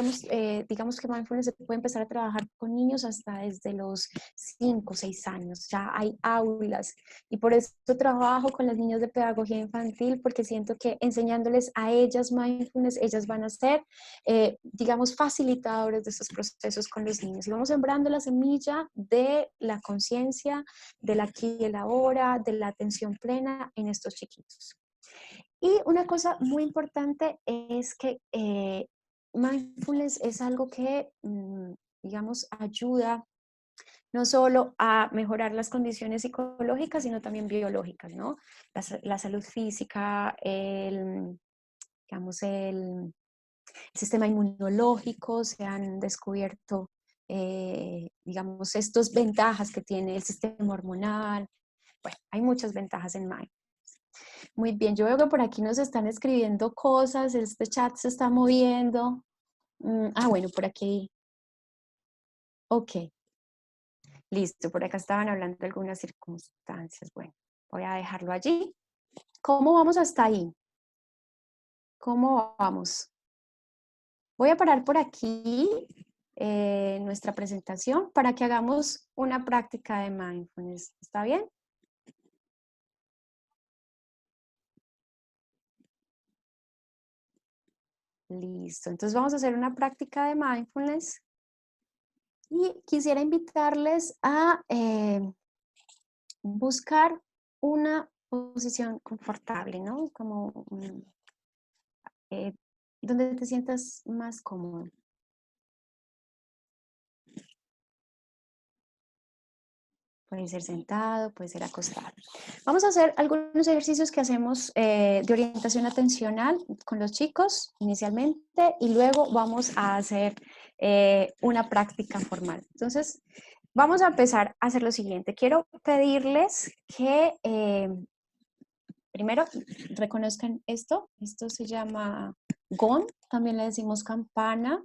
digamos que mindfulness se puede empezar a trabajar con niños hasta desde los 5 o 6 años. Ya hay aulas y por eso trabajo con las niñas de pedagogía infantil porque siento que enseñándoles a ellas mindfulness, ellas van a ser, digamos, facilitadores de estos procesos con los niños. Y vamos sembrando la semilla de la conciencia, del aquí y el ahora, de la atención plena en estos chiquitos. Y una cosa muy importante es que mindfulness es algo que, digamos, ayuda no solo a mejorar las condiciones psicológicas, sino también biológicas, ¿no? La salud física, digamos, el sistema inmunológico, se han descubierto, digamos, estas ventajas que tiene el sistema hormonal. Bueno, hay muchas ventajas en mindfulness. Muy bien, yo veo que por aquí nos están escribiendo cosas, este chat se está moviendo. Bueno, por aquí. Ok, listo, por acá estaban hablando de algunas circunstancias. Bueno, voy a dejarlo allí. ¿Cómo vamos hasta ahí? ¿Cómo vamos? Voy a parar por aquí nuestra presentación para que hagamos una práctica de mindfulness. ¿Está bien? Listo, entonces vamos a hacer una práctica de mindfulness y quisiera invitarles a buscar una posición confortable, ¿no? Como eh, donde te sientas más cómodo. Puede ser sentado, puede ser acostado. Vamos a hacer algunos ejercicios que hacemos de orientación atencional con los chicos inicialmente y luego vamos a hacer una práctica formal. Entonces, vamos a empezar a hacer lo siguiente. Quiero pedirles que primero reconozcan esto. Esto se llama gong, también le decimos campana.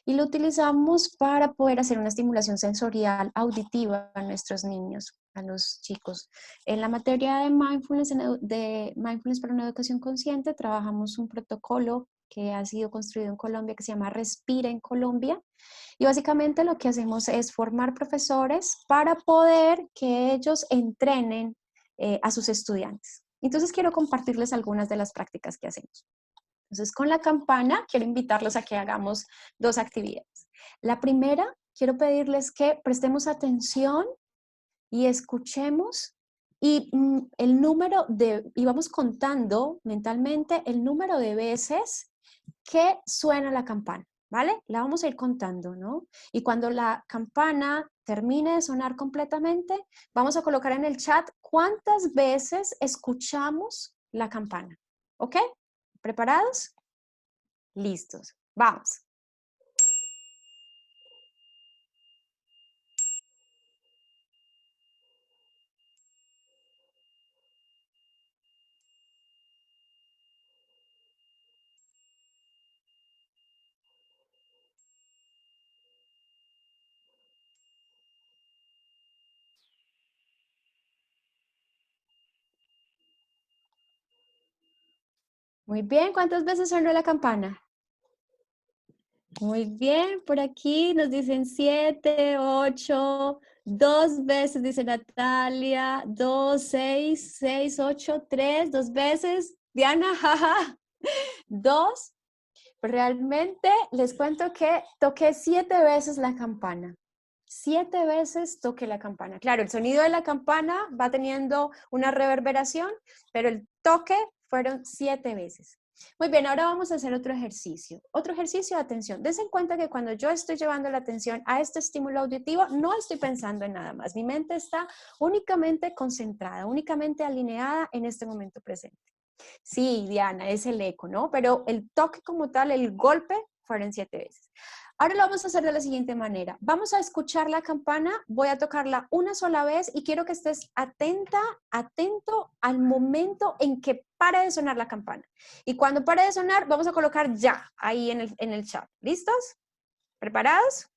Y lo utilizamos para poder hacer una estimulación sensorial auditiva a nuestros niños, a los chicos. En la materia de mindfulness para una educación consciente, trabajamos un protocolo que ha sido construido en Colombia que se llama Respira en Colombia. Y básicamente lo que hacemos es formar profesores para poder que ellos entrenen a sus estudiantes. Entonces quiero compartirles algunas de las prácticas que hacemos. Entonces, con la campana, quiero invitarlos a que hagamos dos actividades. La primera, quiero pedirles que prestemos atención y escuchemos y y vamos contando mentalmente el número de veces que suena la campana, ¿vale? La vamos a ir contando, ¿no? Y cuando la campana termine de sonar completamente, vamos a colocar en el chat cuántas veces escuchamos la campana, ¿ok? ¿Preparados? Listos. Vamos. Muy bien. ¿Cuántas veces sonó la campana? Muy bien. Por aquí nos dicen 7, 8, 2 veces, dice Natalia. 2, 6, 6, 8, 3, 2 veces. Diana, jaja. 2. Realmente les cuento que toqué 7 veces la campana. 7 veces toqué la campana. Claro, el sonido de la campana va teniendo una reverberación, pero el toque fueron 7 veces. Muy bien, ahora vamos a hacer otro ejercicio. Otro ejercicio de atención. Dense en cuenta que cuando yo estoy llevando la atención a este estímulo auditivo, no estoy pensando en nada más. Mi mente está únicamente concentrada, únicamente alineada en este momento presente. Sí, Diana, es el eco, ¿no? Pero el toque como tal, el golpe, fueron 7 veces. Ahora lo vamos a hacer de la siguiente manera. Vamos a escuchar la campana, voy a tocarla una sola vez y quiero que estés atento al momento en que pare de sonar la campana. Y cuando pare de sonar, vamos a colocar ya ahí en el chat. ¿Listos? ¿Preparados?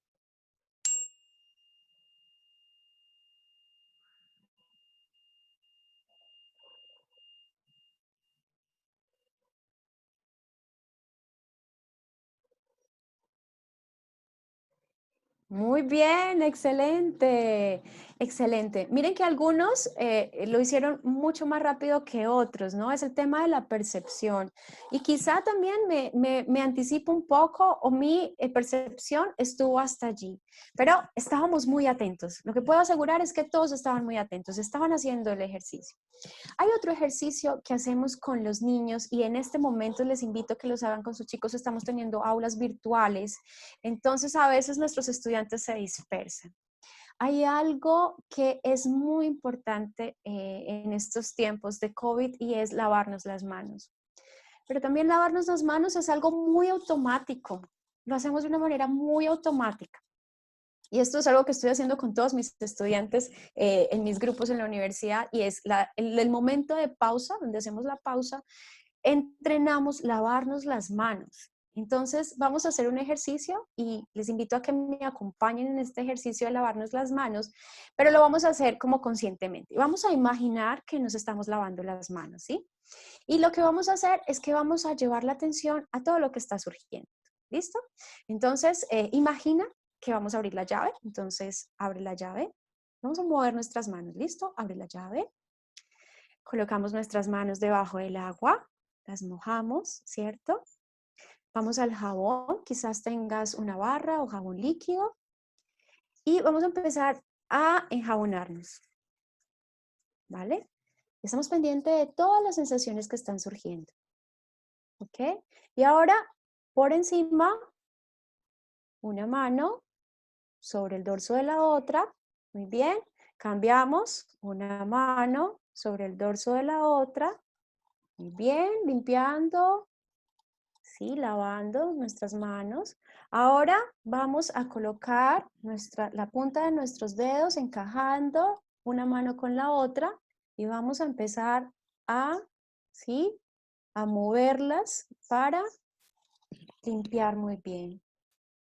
Muy bien, excelente, excelente. Miren que algunos lo hicieron mucho más rápido que otros, ¿no? Es el tema de la percepción. Y quizá también me anticipo un poco o mi percepción estuvo hasta allí, pero estábamos muy atentos. Lo que puedo asegurar es que todos estaban muy atentos, estaban haciendo el ejercicio. Hay otro ejercicio que hacemos con los niños y en este momento les invito a que los hagan con sus chicos. Estamos teniendo aulas virtuales, entonces a veces nuestros estudiantes se dispersan. Hay algo que es muy importante en estos tiempos de COVID y es lavarnos las manos. Pero también lavarnos las manos es algo muy automático. Lo hacemos de una manera muy automática. Y esto es algo que estoy haciendo con todos mis estudiantes en mis grupos en la universidad y es el momento de pausa, donde hacemos la pausa, entrenamos lavarnos las manos. Entonces vamos a hacer un ejercicio y les invito a que me acompañen en este ejercicio de lavarnos las manos, pero lo vamos a hacer como conscientemente. Vamos a imaginar que nos estamos lavando las manos, ¿sí? Y lo que vamos a hacer es que vamos a llevar la atención a todo lo que está surgiendo. ¿Listo? Entonces, imagina que vamos a abrir la llave. Entonces, abre la llave. Vamos a mover nuestras manos. ¿Listo? Abre la llave. Colocamos nuestras manos debajo del agua. Las mojamos, ¿cierto? Vamos al jabón. Quizás tengas una barra o jabón líquido. Y vamos a empezar a enjabonarnos. ¿Vale? Estamos pendientes de todas las sensaciones que están surgiendo. ¿Ok? Y ahora, por encima, una mano sobre el dorso de la otra. Muy bien. Cambiamos una mano sobre el dorso de la otra. Muy bien, limpiando, sí, lavando nuestras manos. Ahora vamos a colocar la punta de nuestros dedos encajando una mano con la otra y vamos a empezar ¿sí? A moverlas para limpiar muy bien.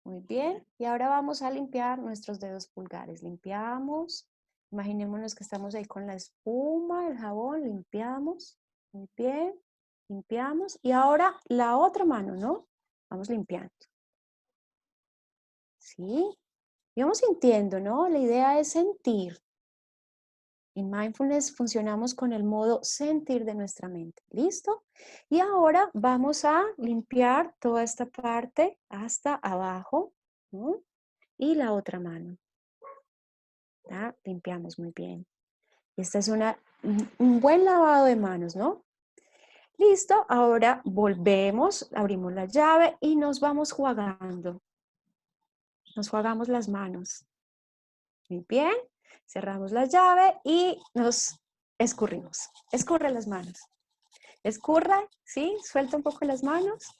Muy bien. Y ahora vamos a limpiar nuestros dedos pulgares. Limpiamos. Imaginémonos que estamos ahí con la espuma, el jabón, limpiamos. Muy bien. Limpiamos. Y ahora la otra mano, ¿no? Vamos limpiando. ¿Sí? Y vamos sintiendo, ¿no? La idea es sentir. En Mindfulness funcionamos con el modo sentir de nuestra mente. ¿Listo? Y ahora vamos a limpiar toda esta parte hasta abajo, ¿no? Y la otra mano. ¿Ya? Limpiamos muy bien. Este es un buen lavado de manos, ¿no? Listo, ahora volvemos, abrimos la llave y nos vamos jugando. Nos jugamos las manos. Muy bien, cerramos la llave y nos escurrimos. Escurre las manos. Escurra, ¿sí? Suelta un poco las manos.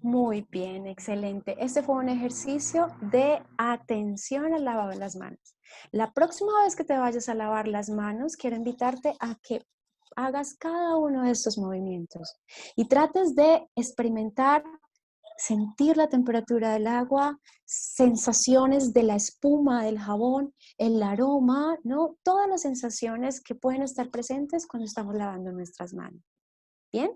Muy bien, excelente. Este fue un ejercicio de atención al lavado de las manos. La próxima vez que te vayas a lavar las manos, quiero invitarte a que hagas cada uno de estos movimientos y trates de experimentar, sentir la temperatura del agua, sensaciones de la espuma del jabón, el aroma, ¿no? Todas las sensaciones que pueden estar presentes cuando estamos lavando nuestras manos. ¿Bien?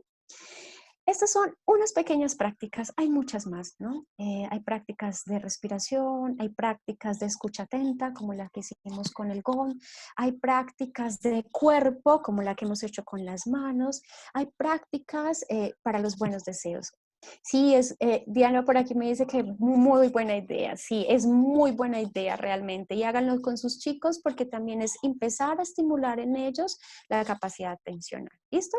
Estas son unas pequeñas prácticas, hay muchas más, ¿no? Hay prácticas de respiración, hay prácticas de escucha atenta, como la que hicimos con el gong, hay prácticas de cuerpo, como la que hemos hecho con las manos, hay prácticas para los buenos deseos. Sí, Diana por aquí me dice que muy buena idea, sí, es muy buena idea realmente, y háganlo con sus chicos porque también es empezar a estimular en ellos la capacidad atencional. ¿Listo?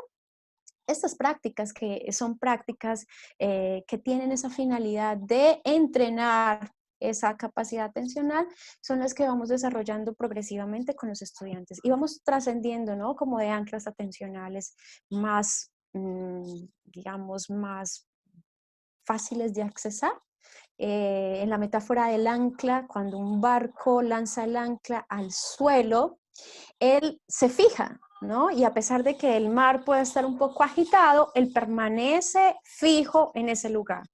Estas prácticas que son prácticas que tienen esa finalidad de entrenar esa capacidad atencional son las que vamos desarrollando progresivamente con los estudiantes y vamos trascendiendo, ¿no? Como de anclas atencionales más, digamos, más fáciles de accesar. En la metáfora del ancla, cuando un barco lanza el ancla al suelo, él se fija, ¿no? Y a pesar de que el mar pueda estar un poco agitado, él permanece fijo en ese lugar.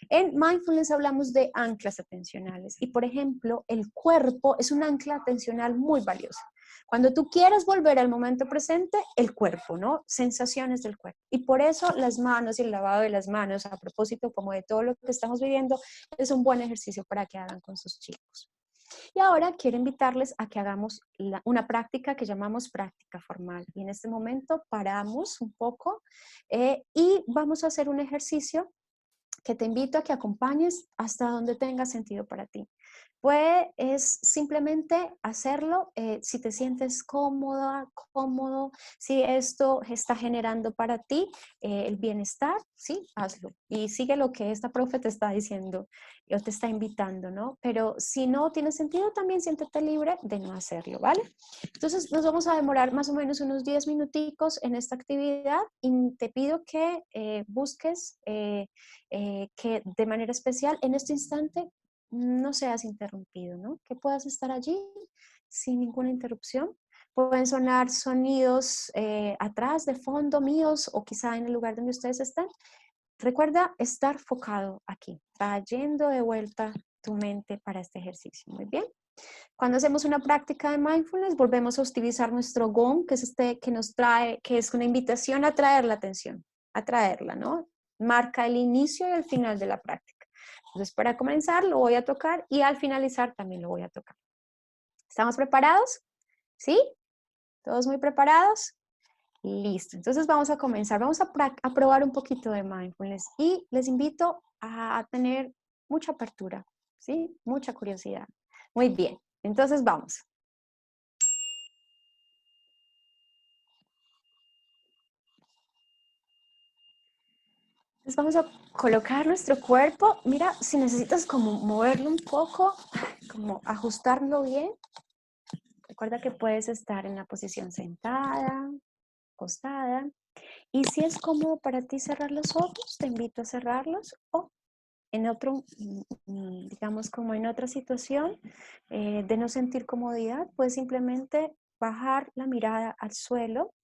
En Mindfulness hablamos de anclas atencionales y, por ejemplo, el cuerpo es un ancla atencional muy valiosa. Cuando tú quieres volver al momento presente, el cuerpo, ¿no? Sensaciones del cuerpo. Y por eso las manos y el lavado de las manos, a propósito como de todo lo que estamos viviendo, es un buen ejercicio para que hagan con sus chicos. Y ahora quiero invitarles a que hagamos una práctica que llamamos práctica formal. Y en este momento paramos un poco y vamos a hacer un ejercicio que te invito a que acompañes hasta donde tenga sentido para ti. Es simplemente hacerlo si te sientes cómoda, cómodo, si esto está generando para ti el bienestar, sí, hazlo. Y sigue lo que esta profe te está diciendo o te está invitando, ¿no? Pero si no tiene sentido, también siéntete libre de no hacerlo, ¿vale? Entonces nos vamos a demorar más o menos unos 10 minuticos en esta actividad y te pido que busques que de manera especial en este instante no seas interrumpido, ¿no? Que puedas estar allí sin ninguna interrupción. Pueden sonar sonidos atrás, de fondo, míos o quizá en el lugar donde ustedes están. Recuerda estar focado aquí, trayendo de vuelta tu mente para este ejercicio. Muy bien. Cuando hacemos una práctica de mindfulness, volvemos a utilizar nuestro gong, que es que nos trae, que es una invitación a traer la atención, a traerla, ¿no? Marca el inicio y el final de la práctica. Entonces, para comenzar lo voy a tocar y al finalizar también lo voy a tocar. ¿Estamos preparados? ¿Sí? ¿Todos muy preparados? Listo. Entonces vamos a comenzar. Vamos a probar un poquito de mindfulness y les invito a tener mucha apertura, ¿sí? Mucha curiosidad. Muy bien. Entonces vamos. Entonces vamos a colocar nuestro cuerpo. Mira, si necesitas como moverlo un poco, como ajustarlo bien, Recuerda que puedes estar en la posición sentada, acostada. Y si es cómodo para ti cerrar los ojos, te invito a cerrarlos o en otro, digamos como en otra situación de no sentir comodidad, puedes simplemente bajar la mirada al suelo,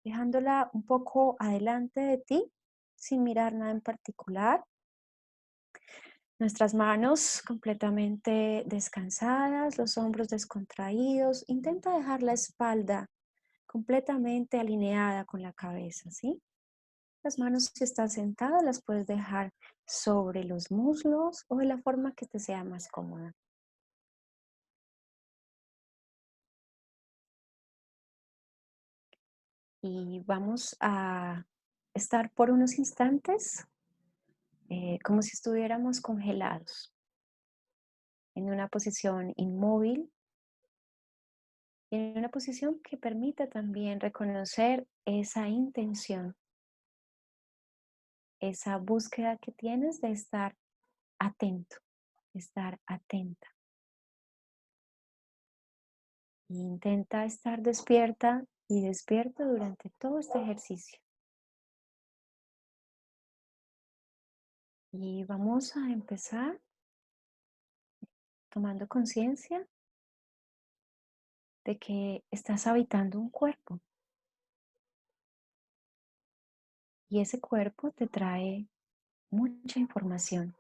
dejándola un poco adelante de ti, sin mirar nada en particular. Nuestras manos completamente descansadas, los hombros descontraídos. Intenta dejar la espalda completamente alineada con la cabeza, ¿sí? Las manos, si estás sentada, las puedes dejar sobre los muslos o de la forma que te sea más cómoda. Y vamos a estar por unos instantes como si estuviéramos congelados en una posición inmóvil y en una posición que permita también reconocer esa intención, esa búsqueda que tienes de estar atento, de estar atenta. E intenta estar despierta y despierto durante todo este ejercicio. Y vamos a empezar tomando conciencia de que estás habitando un cuerpo y ese cuerpo te trae mucha información.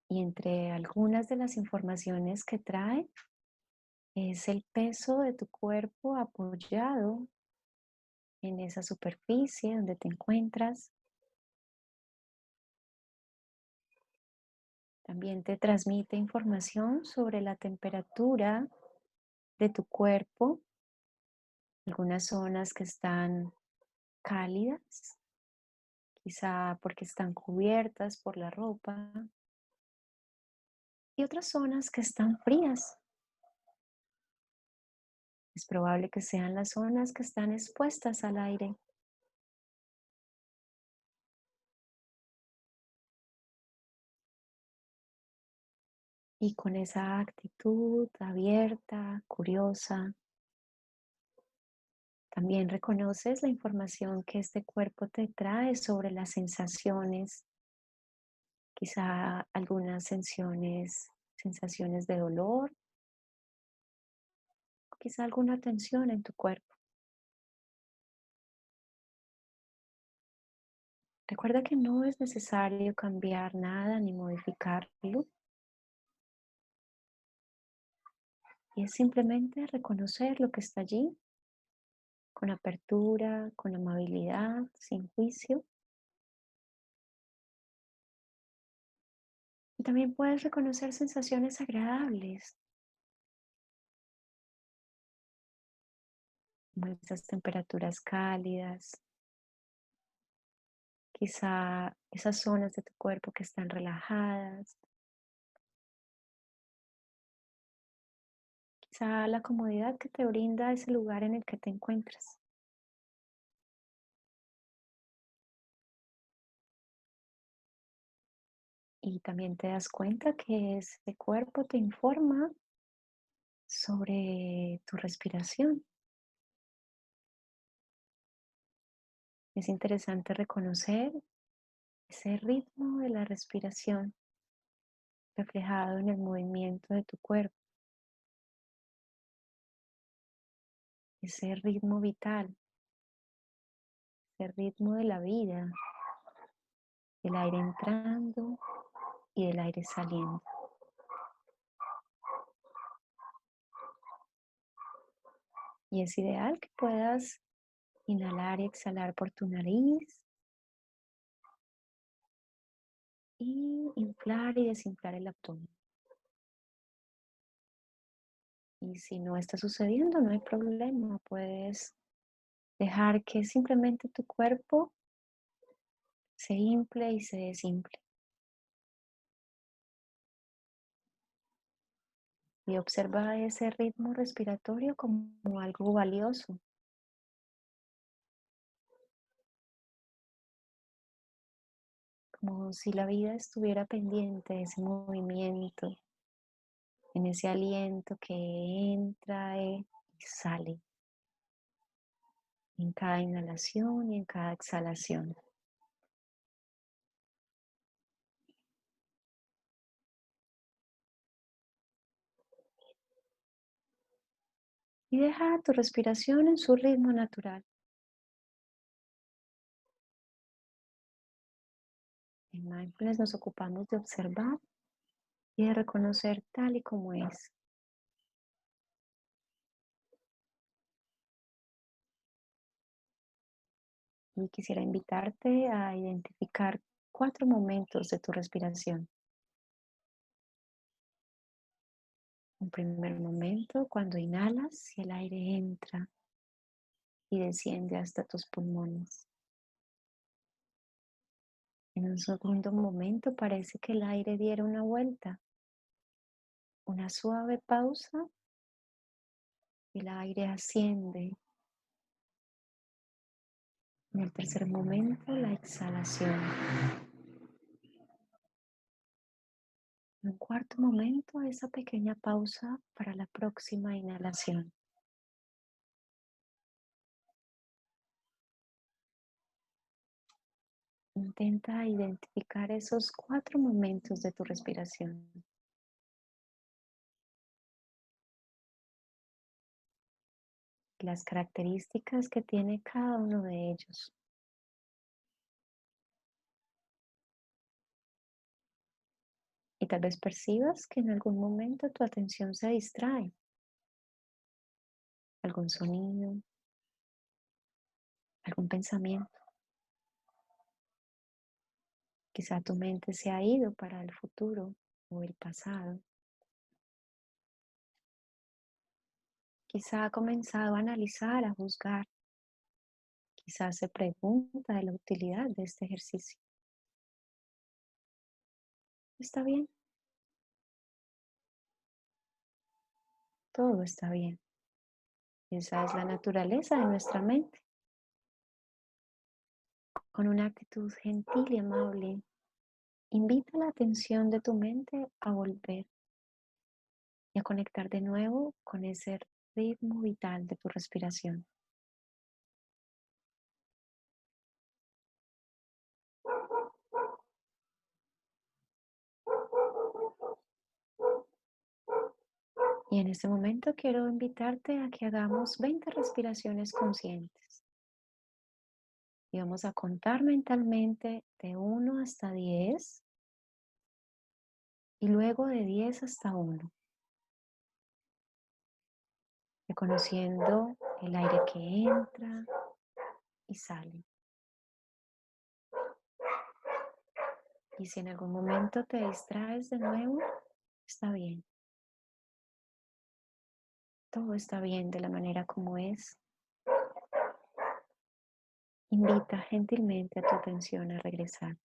Y entre algunas de las informaciones que trae es el peso de tu cuerpo apoyado en esa superficie donde te encuentras. También te transmite información sobre la temperatura de tu cuerpo, algunas zonas que están cálidas, quizá porque están cubiertas por la ropa, y otras zonas que están frías. Es probable que sean las zonas que están expuestas al aire. Y con esa actitud abierta, curiosa, también reconoces la información que este cuerpo te trae sobre las sensaciones, quizá algunas sensaciones de dolor, quizá alguna tensión en tu cuerpo. Recuerda que no es necesario cambiar nada ni modificarlo. Y es simplemente reconocer lo que está allí, con apertura, con amabilidad, sin juicio. Y también puedes reconocer sensaciones agradables, como esas temperaturas cálidas, quizá esas zonas de tu cuerpo que están relajadas, quizá la comodidad que te brinda ese lugar en el que te encuentras. Y también te das cuenta que ese cuerpo te informa sobre tu respiración. Es interesante reconocer ese ritmo de la respiración reflejado en el movimiento de tu cuerpo, ese ritmo vital, ese ritmo de la vida, del aire entrando y del aire saliendo. Y es ideal que puedas inhalar y exhalar por tu nariz y inflar y desinflar el abdomen. Y si no está sucediendo, no hay problema. Puedes dejar que simplemente tu cuerpo se infle y se desinfle. Y observa ese ritmo respiratorio como algo valioso. como si la vida estuviera pendiente de ese movimiento, en ese aliento que entra y sale, en cada inhalación y en cada exhalación. Y deja tu respiración en su ritmo natural. En Mindfulness nos ocupamos de observar y de reconocer tal y como es. Y quisiera invitarte a identificar 4 momentos de tu respiración. Un primer momento cuando inhalas y el aire entra y desciende hasta tus pulmones. En un segundo momento parece que el aire diera una vuelta, una suave pausa y el aire asciende. En el tercer momento, la exhalación. En un cuarto momento, esa pequeña pausa para la próxima inhalación. Intenta identificar esos 4 momentos de tu respiración. Las características que tiene cada uno de ellos. Y tal vez percibas que en algún momento tu atención se distrae. Algún sonido, algún pensamiento. Quizá tu mente se ha ido para el futuro o el pasado. Quizá ha comenzado a analizar, a juzgar. Quizá se pregunta de la utilidad de este ejercicio. Está bien, todo está bien. Esa es la naturaleza de nuestra mente. Con una actitud gentil y amable, invita la atención de tu mente a volver y a conectar de nuevo con ese ritmo vital de tu respiración. Y en este momento quiero invitarte a que hagamos 20 respiraciones conscientes. Y vamos a contar mentalmente de 1 hasta 10 y luego de 10 hasta 1, reconociendo el aire que entra y sale. Y si en algún momento te distraes de nuevo, está bien. Todo está bien de la manera como es. Invita gentilmente a tu atención a regresar.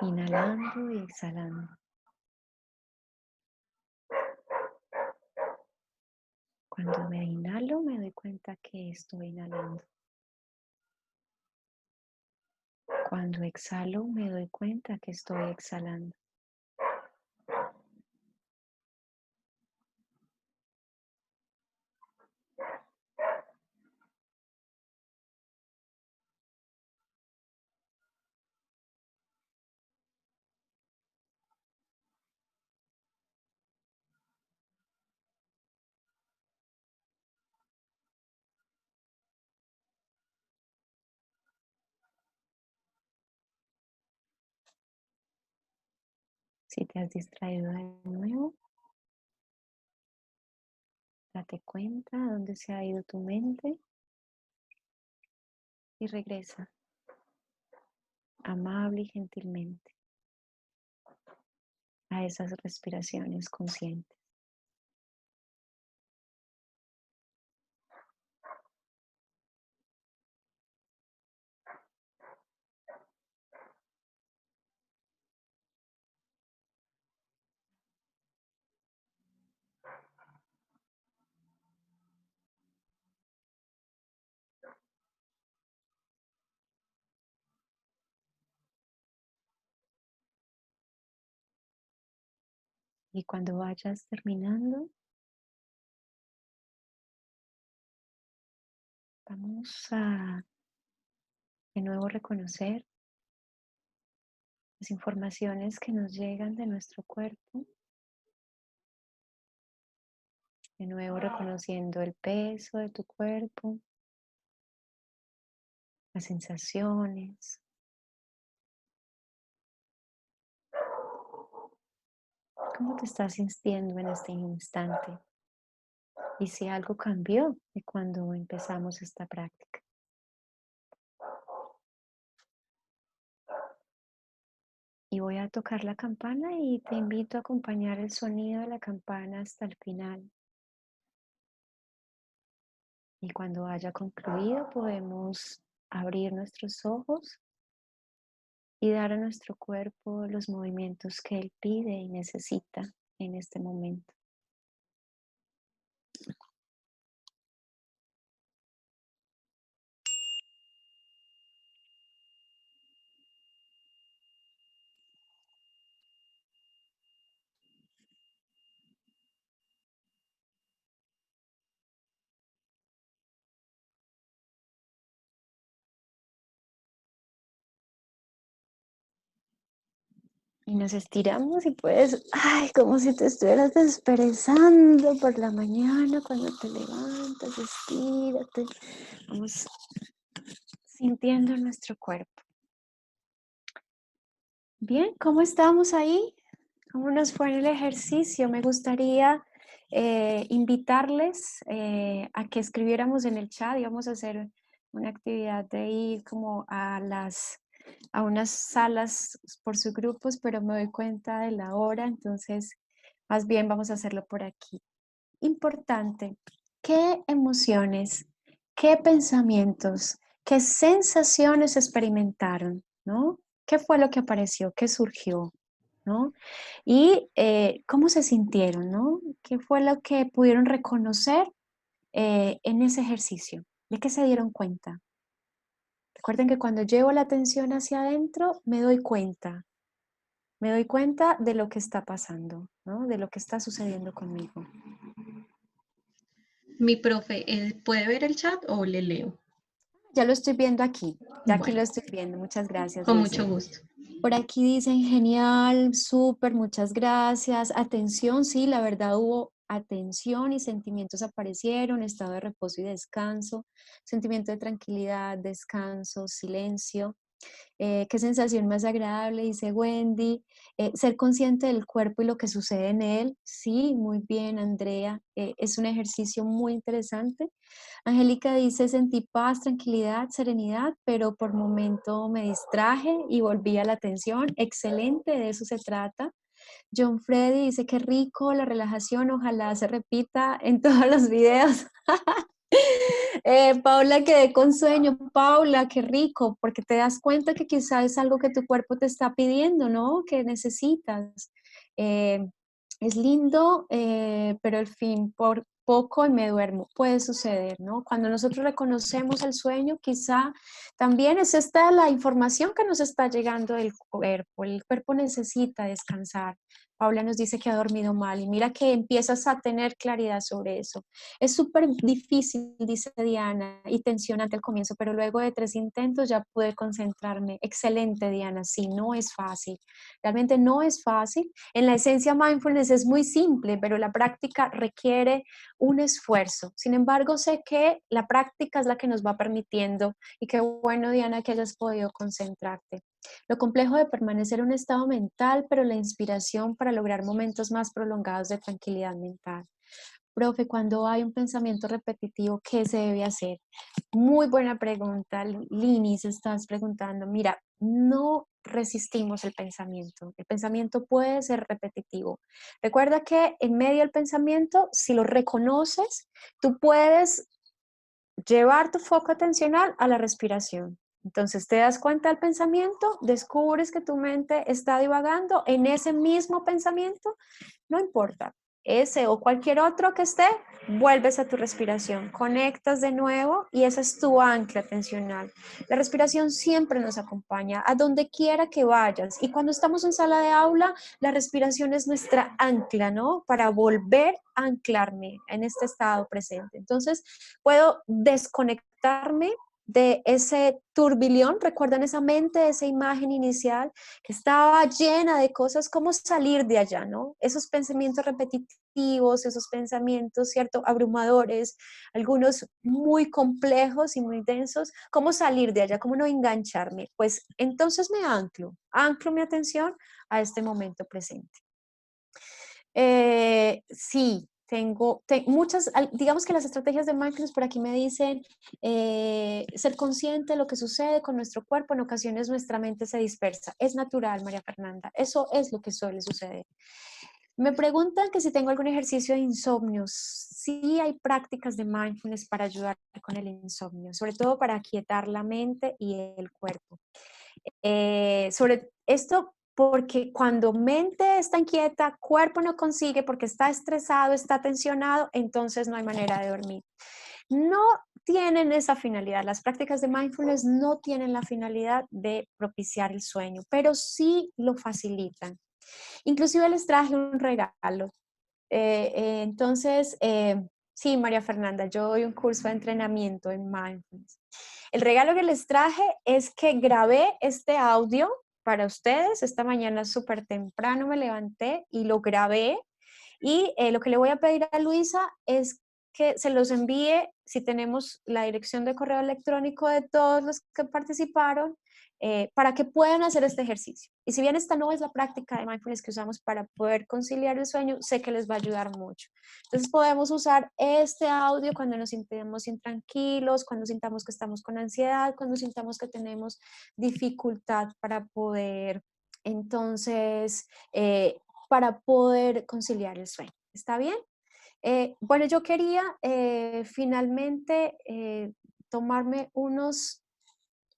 Inhalando y exhalando. Cuando me inhalo, me doy cuenta que estoy inhalando. Cuando exhalo, me doy cuenta que estoy exhalando. Si te has distraído de nuevo, date cuenta de dónde se ha ido tu mente y regresa amable y gentilmente a esas respiraciones conscientes. Y cuando vayas terminando, vamos a de nuevo reconocer las informaciones que nos llegan de nuestro cuerpo. De nuevo reconociendo el peso de tu cuerpo, las sensaciones. ¿Cómo te estás sintiendo en este instante? Y si algo cambió de cuando empezamos esta práctica. Y voy a tocar la campana y te invito a acompañar el sonido de la campana hasta el final. Y cuando haya concluido podemos abrir nuestros ojos y dar a nuestro cuerpo los movimientos que él pide y necesita en este momento. Y nos estiramos y puedes, ay, como si te estuvieras desperezando por la mañana cuando te levantas, estírate. Vamos sintiendo nuestro cuerpo. Bien, ¿cómo estamos ahí? ¿Cómo nos fue en el ejercicio? Me gustaría invitarles a que escribiéramos en el chat. Íbamos a hacer una actividad de ir como a unas salas por sus grupos, pero me doy cuenta de la hora, entonces más bien vamos a hacerlo por aquí. Importante, ¿qué emociones, qué pensamientos, qué sensaciones experimentaron, ¿no? ¿Qué fue lo que apareció? ¿Qué surgió? ¿No? Y cómo se sintieron, ¿no? ¿Qué fue lo que pudieron reconocer en ese ejercicio? ¿De qué se dieron cuenta? Recuerden que cuando llevo la atención hacia adentro, me doy cuenta de lo que está pasando, ¿no? De lo que está sucediendo conmigo. Mi profe, ¿puede ver el chat o le leo? Ya lo estoy viendo aquí, ya aquí Bueno, lo estoy viendo. Muchas gracias, con Luisa. mucho gusto. Por aquí dicen genial, súper, muchas gracias. Atención, sí, la verdad hubo atención y sentimientos aparecieron, estado de reposo y descanso, sentimiento de tranquilidad, descanso, silencio. Qué sensación más agradable, dice Wendy. Ser consciente del cuerpo y lo que sucede en él. Sí, muy bien, Andrea. Es un ejercicio muy interesante. Angélica dice, sentí paz, tranquilidad, serenidad, pero por momento me distraje y volví a la atención. Excelente, de eso se trata. John Freddy dice, qué rico la relajación, ojalá se repita en todos los videos. Paula, quedé con sueño. Paula, qué rico, porque te das cuenta que quizás es algo que tu cuerpo te está pidiendo, ¿no? Que necesitas. Eh, es lindo, pero al fin, por poco y me duermo. Puede suceder, ¿no? Cuando nosotros reconocemos el sueño, quizá también es esta la información que nos está llegando del cuerpo. El cuerpo necesita descansar. Paula nos dice que ha dormido mal y mira que empiezas a tener claridad sobre eso. Es súper difícil, dice Diana, y tensionante al comienzo, pero luego de 3 intentos ya pude concentrarme. Excelente, Diana. Sí, no es fácil. Realmente no es fácil. En la esencia, mindfulness es muy simple, pero la práctica requiere un esfuerzo. Sin embargo, sé que la práctica es la que nos va permitiendo y qué bueno, Diana, que hayas podido concentrarte. Lo complejo de permanecer en un estado mental, pero la inspiración para lograr momentos más prolongados de tranquilidad mental. Profe, cuando hay un pensamiento repetitivo, ¿qué se debe hacer? Muy buena pregunta, Linis, estás preguntando. Mira, no resistimos el pensamiento. El pensamiento puede ser repetitivo. Recuerda que en medio del pensamiento, si lo reconoces, tú puedes llevar tu foco atencional a la respiración. Entonces te das cuenta del pensamiento, descubres que tu mente está divagando en ese mismo pensamiento, no importa. ese o cualquier otro que esté, vuelves a tu respiración, conectas de nuevo y esa es tu ancla atencional. La respiración siempre nos acompaña a donde quiera que vayas y cuando estamos en sala de aula, la respiración es nuestra ancla, ¿no? Para volver a anclarme en este estado presente. Entonces, puedo desconectarme de ese turbilión, recuerdan esa mente, esa imagen inicial que estaba llena de cosas, cómo salir de allá, ¿no? Esos pensamientos repetitivos, esos pensamientos, ¿cierto? Abrumadores, algunos muy complejos y muy densos, ¿cómo salir de allá? ¿Cómo no engancharme? Pues entonces me anclo mi atención a este momento presente. Sí, tengo muchas, digamos que las estrategias de mindfulness por aquí me dicen ser consciente de lo que sucede con nuestro cuerpo, en ocasiones nuestra mente se dispersa. Es natural, María Fernanda, eso es lo que suele suceder. Me preguntan que si tengo algún ejercicio de insomnios. Sí hay prácticas de mindfulness para ayudar con el insomnio, sobre todo para aquietar la mente y el cuerpo. Sobre esto porque cuando mente está inquieta, cuerpo no consigue porque está estresado, está tensionado, entonces no hay manera de dormir. No tienen esa finalidad, las prácticas de mindfulness no tienen la finalidad de propiciar el sueño, pero sí lo facilitan. Inclusive les traje un regalo. Entonces, sí, María Fernanda, yo doy un curso de entrenamiento en mindfulness. El regalo que les traje es que grabé este audio para ustedes. Esta mañana súper temprano me levanté y lo grabé. Y lo que le voy a pedir a Luisa es que se los envíe, si tenemos la dirección de correo electrónico de todos los que participaron, para que puedan hacer este ejercicio. Y si bien esta no es la práctica de mindfulness que usamos para poder conciliar el sueño, sé que les va a ayudar mucho. Entonces podemos usar este audio cuando nos sintamos intranquilos, cuando sintamos que estamos con ansiedad, cuando sintamos que tenemos dificultad para poder, entonces, para poder conciliar el sueño. ¿Está bien? Bueno, yo quería finalmente tomarme unos...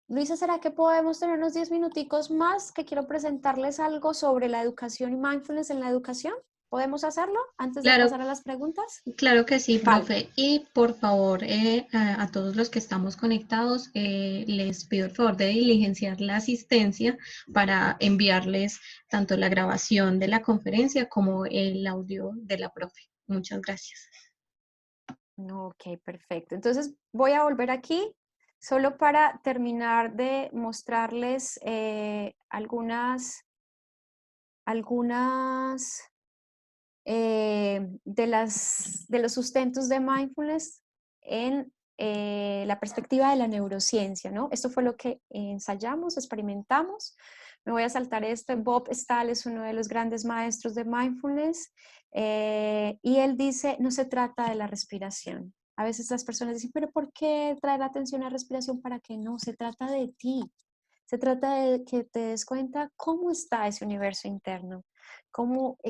Luisa, ¿será que podemos tener unos 10 minuticos más? Que quiero presentarles algo sobre la educación y mindfulness en la educación. ¿Podemos hacerlo antes de Claro, pasar a las preguntas? claro que sí, Vale. profe. Y por favor, a todos los que estamos conectados, les pido el favor de diligenciar la asistencia para enviarles tanto la grabación de la conferencia como el audio de la profe. Muchas gracias. Ok, perfecto. Entonces voy a volver aquí solo para terminar de mostrarles algunas de los sustentos de mindfulness en la perspectiva de la neurociencia, ¿no? Esto fue lo que ensayamos, experimentamos. Me voy a saltar esto. Bob Stahl es uno de los grandes maestros de mindfulness y él dice, no se trata de la respiración. A veces las personas dicen, pero ¿por qué traer la atención a la respiración? ¿Para qué no? Se trata de ti. Se trata de que te des cuenta cómo está ese universo interno,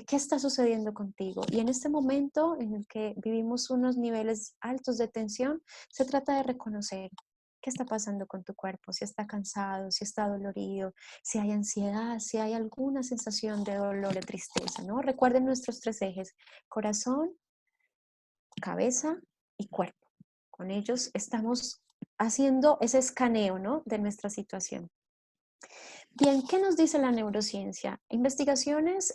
qué está sucediendo contigo. Y en este momento en el que vivimos unos niveles altos de tensión, se trata de reconocer qué está pasando con tu cuerpo, si está cansado, si está dolorido, si hay ansiedad, si hay alguna sensación de dolor o tristeza, ¿no? Recuerden nuestros 3 ejes, corazón, cabeza y cuerpo. Con ellos estamos haciendo ese escaneo, ¿no? De nuestra situación. Bien, ¿qué nos dice la neurociencia? Investigaciones,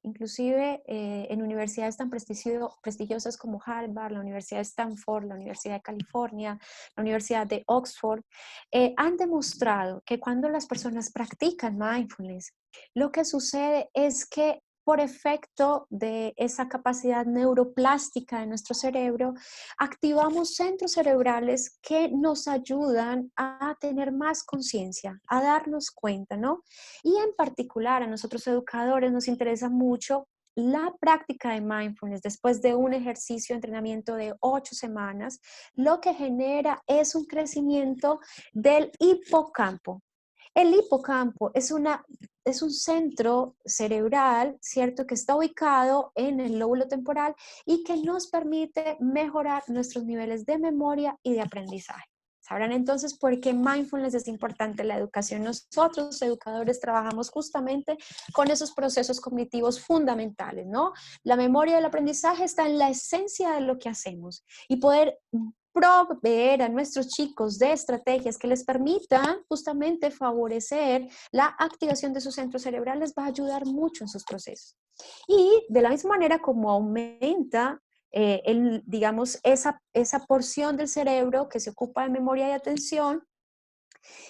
inclusive en universidades tan prestigiosas como Harvard, la Universidad de Stanford, la Universidad de California, la Universidad de Oxford, han demostrado que cuando las personas practican mindfulness, lo que sucede es que por efecto de esa capacidad neuroplástica de nuestro cerebro, activamos centros cerebrales que nos ayudan a tener más conciencia, a darnos cuenta, ¿no? Y en particular a nosotros educadores nos interesa mucho la práctica de mindfulness después de un ejercicio de entrenamiento de 8 semanas, lo que genera es un crecimiento del hipocampo. El hipocampo es un centro cerebral, ¿cierto?, que está ubicado en el lóbulo temporal y que nos permite mejorar nuestros niveles de memoria y de aprendizaje. Sabrán entonces por qué mindfulness es importante en la educación. Nosotros, los educadores, trabajamos justamente con esos procesos cognitivos fundamentales, ¿no? La memoria del aprendizaje está en la esencia de lo que hacemos y poder proveer a nuestros chicos de estrategias que les permitan justamente favorecer la activación de sus centros cerebrales va a ayudar mucho en sus procesos. Y de la misma manera como aumenta digamos, esa porción del cerebro que se ocupa de memoria y atención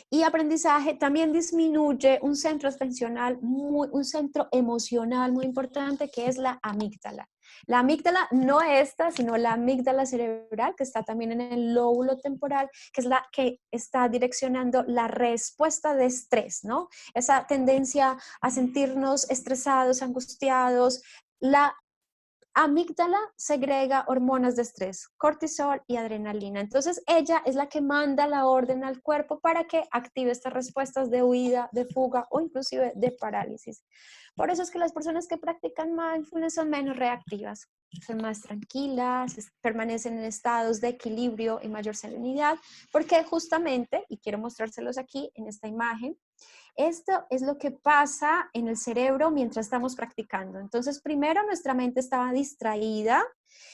y aprendizaje, también disminuye un centro atencional, un centro emocional muy importante que es la amígdala. La amígdala no esta, sino la amígdala cerebral, que está también en el lóbulo temporal, que es la que está direccionando la respuesta de estrés, ¿no? Esa tendencia a sentirnos estresados, angustiados. La amígdala segrega hormonas de estrés, cortisol y adrenalina. Entonces, ella es la que manda la orden al cuerpo para que active estas respuestas de huida, de fuga o inclusive de parálisis. Por eso es que las personas que practican mindfulness son menos reactivas, son más tranquilas, permanecen en estados de equilibrio y mayor serenidad, porque justamente, y quiero mostrárselos aquí en esta imagen, esto es lo que pasa en el cerebro mientras estamos practicando. Entonces, primero nuestra mente estaba distraída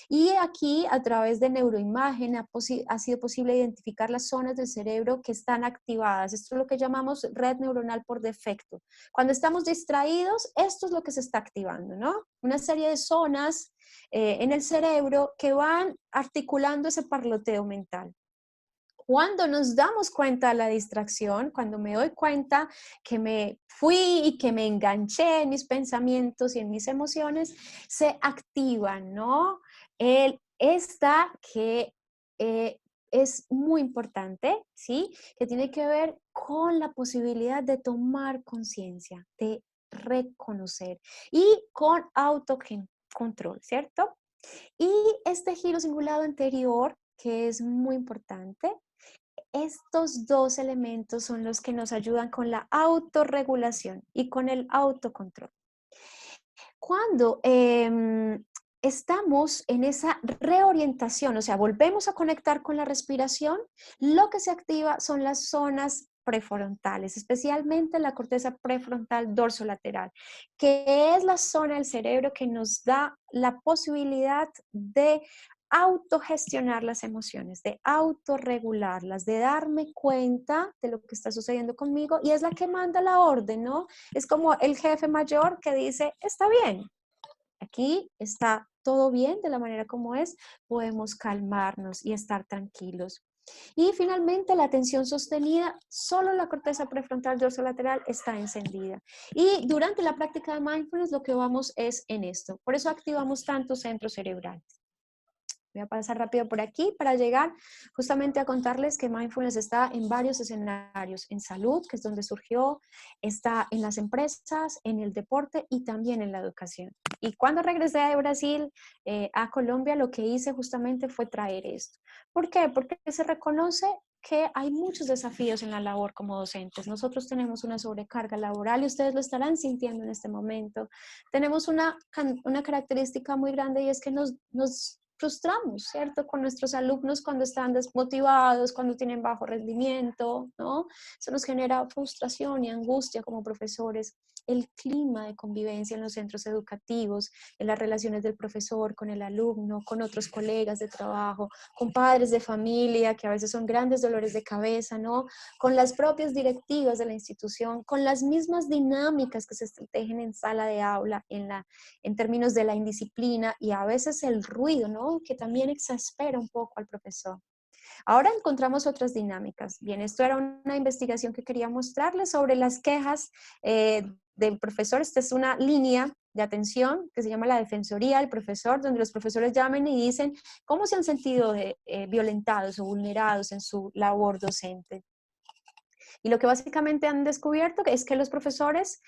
y aquí a través de neuroimagen ha sido posible identificar las zonas del cerebro que están activadas. Esto es lo que llamamos red neuronal por defecto. Cuando estamos distraídos, esto es lo que se está activando, ¿no? Una serie de zonas en el cerebro que van articulando ese parloteo mental. Cuando nos damos cuenta de la distracción, cuando me doy cuenta que me fui y que me enganché en mis pensamientos y en mis emociones, se activan, ¿no? Esta que es muy importante, ¿sí? Que tiene que ver con la posibilidad de tomar conciencia, de reconocer y con autocontrol, ¿cierto? Y este giro cingulado anterior, que es muy importante, estos dos elementos son los que nos ayudan con la autorregulación y con el autocontrol. Cuando estamos en esa reorientación, o sea, volvemos a conectar con la respiración, lo que se activa son las zonas prefrontales, especialmente la corteza prefrontal dorsolateral, que es la zona del cerebro que nos da la posibilidad de autogestionar las emociones, de autorregularlas, de darme cuenta de lo que está sucediendo conmigo y es la que manda la orden, ¿no? Es como el jefe mayor que dice, está bien, aquí está todo bien de la manera como es, podemos calmarnos y estar tranquilos. Y finalmente la atención sostenida, solo la corteza prefrontal dorsolateral está encendida. Y durante la práctica de mindfulness lo que vamos es en esto. Por eso activamos tantos centros cerebrales. Voy a pasar rápido por aquí para llegar justamente a contarles que mindfulness está en varios escenarios, en salud, que es donde surgió, está en las empresas, en el deporte y también en la educación. Y cuando regresé de Brasil a Colombia, lo que hice justamente fue traer esto. ¿Por qué? Porque se reconoce que hay muchos desafíos en la labor como docentes. Nosotros tenemos una sobrecarga laboral y ustedes lo estarán sintiendo en este momento. Tenemos una característica muy grande y es que nos frustramos, ¿cierto? Con nuestros alumnos cuando están desmotivados, cuando tienen bajo rendimiento, ¿no? Eso nos genera frustración y angustia como profesores. El clima de convivencia en los centros educativos, en las relaciones del profesor con el alumno, con otros colegas de trabajo, con padres de familia, que a veces son grandes dolores de cabeza, ¿no? Con las propias directivas de la institución, con las mismas dinámicas que se tejen en sala de aula, en términos de la indisciplina y a veces el ruido, ¿no? Que también exaspera un poco al profesor. Ahora encontramos otras dinámicas. Bien, esto era una investigación que quería mostrarles sobre las quejas del profesor. Esta es una línea de atención que se llama la Defensoría del Profesor, donde los profesores llaman y dicen cómo se han sentido violentados o vulnerados en su labor docente. Y lo que básicamente han descubierto es que los profesores,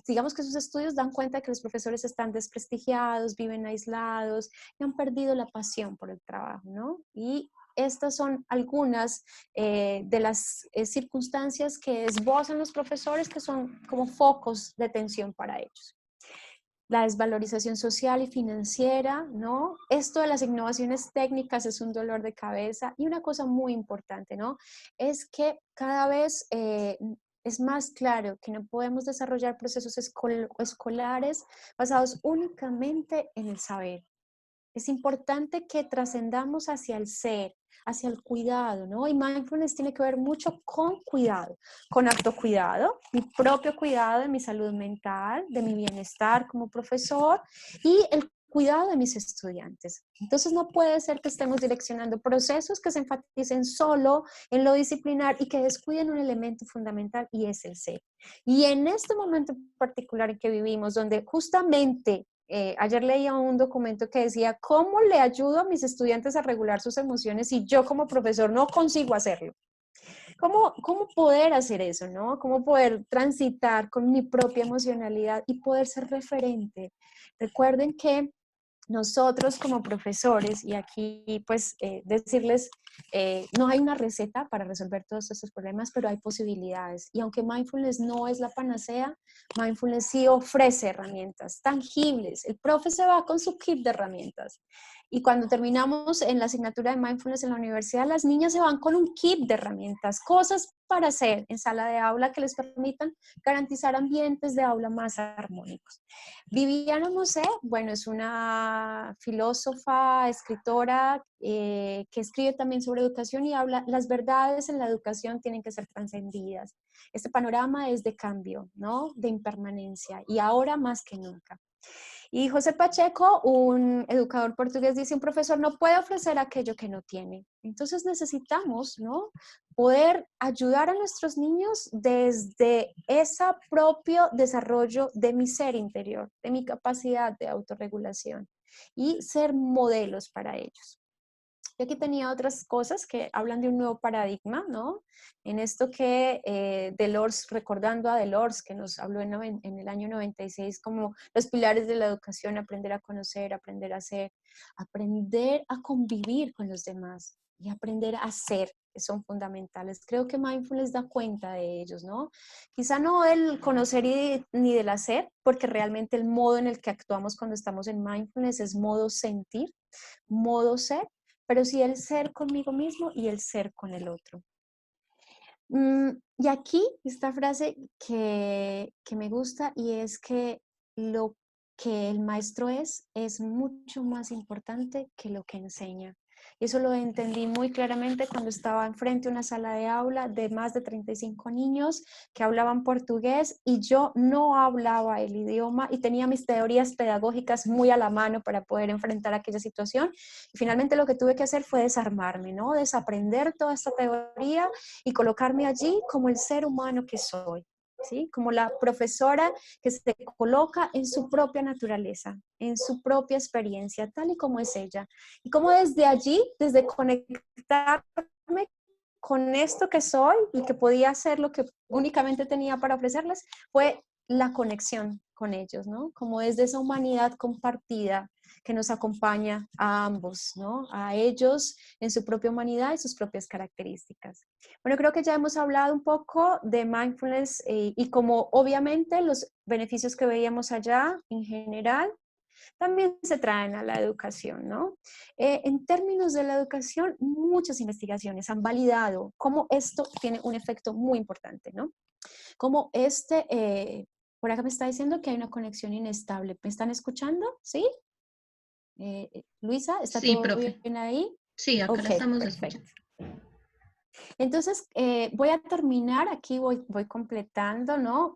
digamos que sus estudios dan cuenta de que los profesores están desprestigiados, viven aislados y han perdido la pasión por el trabajo, ¿no? Y estas son algunas de las circunstancias que esbozan los profesores que son como focos de tensión para ellos. la desvalorización social y financiera, ¿no? Esto de las innovaciones técnicas es un dolor de cabeza. Y una cosa muy importante, ¿no? Es que cada vez es más claro que no podemos desarrollar procesos escolares basados únicamente en el saber. Es importante que trascendamos hacia el ser, hacia el cuidado, ¿no? Y mindfulness tiene que ver mucho con cuidado, con autocuidado, mi propio cuidado de mi salud mental, de mi bienestar como profesor y el cuidado de mis estudiantes. Entonces no puede ser que estemos direccionando procesos que se enfaticen solo en lo disciplinar y que descuiden un elemento fundamental y es el ser. Y en este momento particular en que vivimos, donde justamente ayer leía un documento que decía, ¿cómo le ayudo a mis estudiantes a regular sus emociones si yo como profesor no consigo hacerlo? ¿Cómo poder hacer eso, no? ¿Cómo poder transitar con mi propia emocionalidad y poder ser referente? Recuerden que nosotros como profesores, y aquí pues decirles, no hay una receta para resolver todos estos problemas, pero hay posibilidades. Y aunque mindfulness no es la panacea, mindfulness sí ofrece herramientas tangibles. El profe se va con su kit de herramientas. Y cuando terminamos en la asignatura de mindfulness en la universidad, las niñas se van con un kit de herramientas, cosas para hacer en sala de aula que les permitan garantizar ambientes de aula más armónicos. Viviana Mosé, bueno, es una filósofa, escritora que escribe también sobre educación y habla, las verdades en la educación tienen que ser trascendidas. Este panorama es de cambio, ¿no? De impermanencia y ahora más que nunca. Y José Pacheco, un educador portugués, dice, un profesor no puede ofrecer aquello que no tiene. Entonces necesitamos, ¿no?, poder ayudar a nuestros niños desde ese propio desarrollo de mi ser interior, de mi capacidad de autorregulación y ser modelos para ellos. Yo aquí tenía otras cosas que hablan de un nuevo paradigma, ¿no? En esto que Delors, recordando a Delors, que nos habló en el año 96 como los pilares de la educación, aprender a conocer, aprender a ser, aprender a convivir con los demás y aprender a ser, que son fundamentales. Creo que mindfulness da cuenta de ellos, ¿no? Quizá no el conocer ni del hacer, porque realmente el modo en el que actuamos cuando estamos en mindfulness es modo sentir, modo ser, pero sí el ser conmigo mismo y el ser con el otro. Y aquí esta frase que me gusta y es que lo que el maestro es mucho más importante que lo que enseña. Y eso lo entendí muy claramente cuando estaba enfrente de una sala de aula de más de 35 niños que hablaban portugués y yo no hablaba el idioma y tenía mis teorías pedagógicas muy a la mano para poder enfrentar aquella situación. Y finalmente lo que tuve que hacer fue desarmarme, ¿no? Desaprender toda esta teoría y colocarme allí como el ser humano que soy, ¿sí? Como la profesora que se coloca en su propia naturaleza, en su propia experiencia, tal y como es ella. Y como desde allí, desde conectarme con esto que soy y que podía hacer lo que únicamente tenía para ofrecerles, fue la conexión con ellos, ¿no? Como desde esa humanidad compartida que nos acompaña a ambos, ¿no? A ellos en su propia humanidad y sus propias características. Bueno, creo que ya hemos hablado un poco de mindfulness y como obviamente los beneficios que veíamos allá en general también se traen a la educación, ¿no? En términos de la educación, muchas investigaciones han validado cómo esto tiene un efecto muy importante, ¿no? Como por acá me está diciendo que hay una conexión inestable. ¿Me están escuchando? ¿Sí? Luisa, ¿está Sí, todo profe. bien ahí? Sí, acá Ok, la estamos perfecto. escuchando. Entonces, voy a terminar, aquí voy completando, ¿no?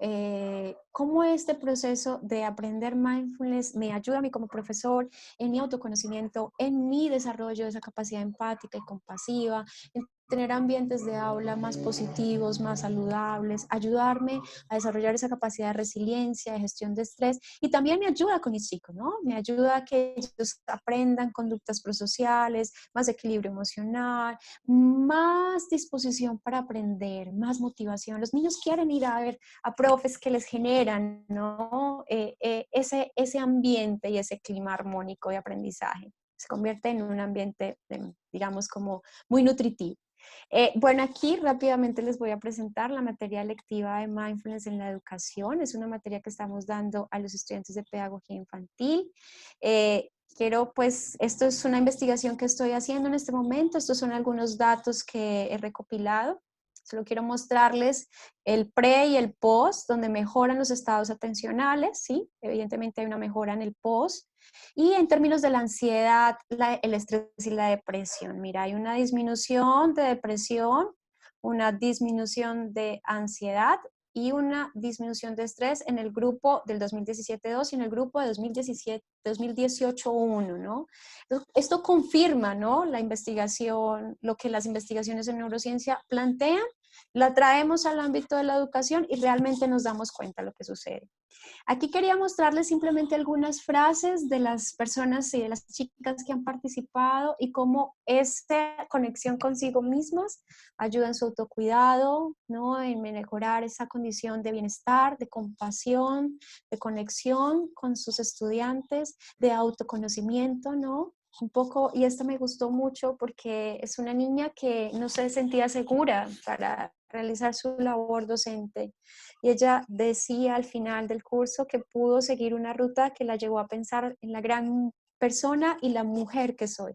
Cómo este proceso de aprender mindfulness me ayuda a mí como profesor en mi autoconocimiento, en mi desarrollo de esa capacidad empática y compasiva, en tener ambientes de aula más positivos, más saludables, ayudarme a desarrollar esa capacidad de resiliencia, de gestión de estrés y también me ayuda con mis chicos, ¿no? Me ayuda a que ellos aprendan conductas prosociales, más equilibrio emocional, más disposición para aprender, más motivación. Los niños quieren ir a ver a profes que les generan, ¿no? Ese ambiente y ese clima armónico de aprendizaje. Se convierte en un ambiente, digamos, como muy nutritivo. Bueno, aquí rápidamente les voy a presentar la materia electiva de Mindfulness en la educación. Es una materia que estamos dando a los estudiantes de pedagogía infantil. Esto es una investigación que estoy haciendo en este momento. Estos son algunos datos que he recopilado. Solo quiero mostrarles el pre y el post, donde mejoran los estados atencionales, ¿sí? Evidentemente hay una mejora en el post. Y en términos de la ansiedad, el estrés y la depresión, mira, hay una disminución de depresión, una disminución de ansiedad y una disminución de estrés en el grupo del 2017-2 y en el grupo de 2018-1, ¿no? Esto confirma, ¿no? La investigación, lo que las investigaciones en neurociencia plantean, la traemos al ámbito de la educación y realmente nos damos cuenta de lo que sucede. Aquí quería mostrarles simplemente algunas frases de las personas y de las chicas que han participado y cómo esta conexión consigo mismas ayuda en su autocuidado, ¿no? En mejorar esa condición de bienestar, de compasión, de conexión con sus estudiantes, de autoconocimiento, ¿no? Un poco, y esto me gustó mucho porque es una niña que no se sentía segura para realizar su labor docente. Y ella decía al final del curso que pudo seguir una ruta que la llevó a pensar en la gran persona y la mujer que soy.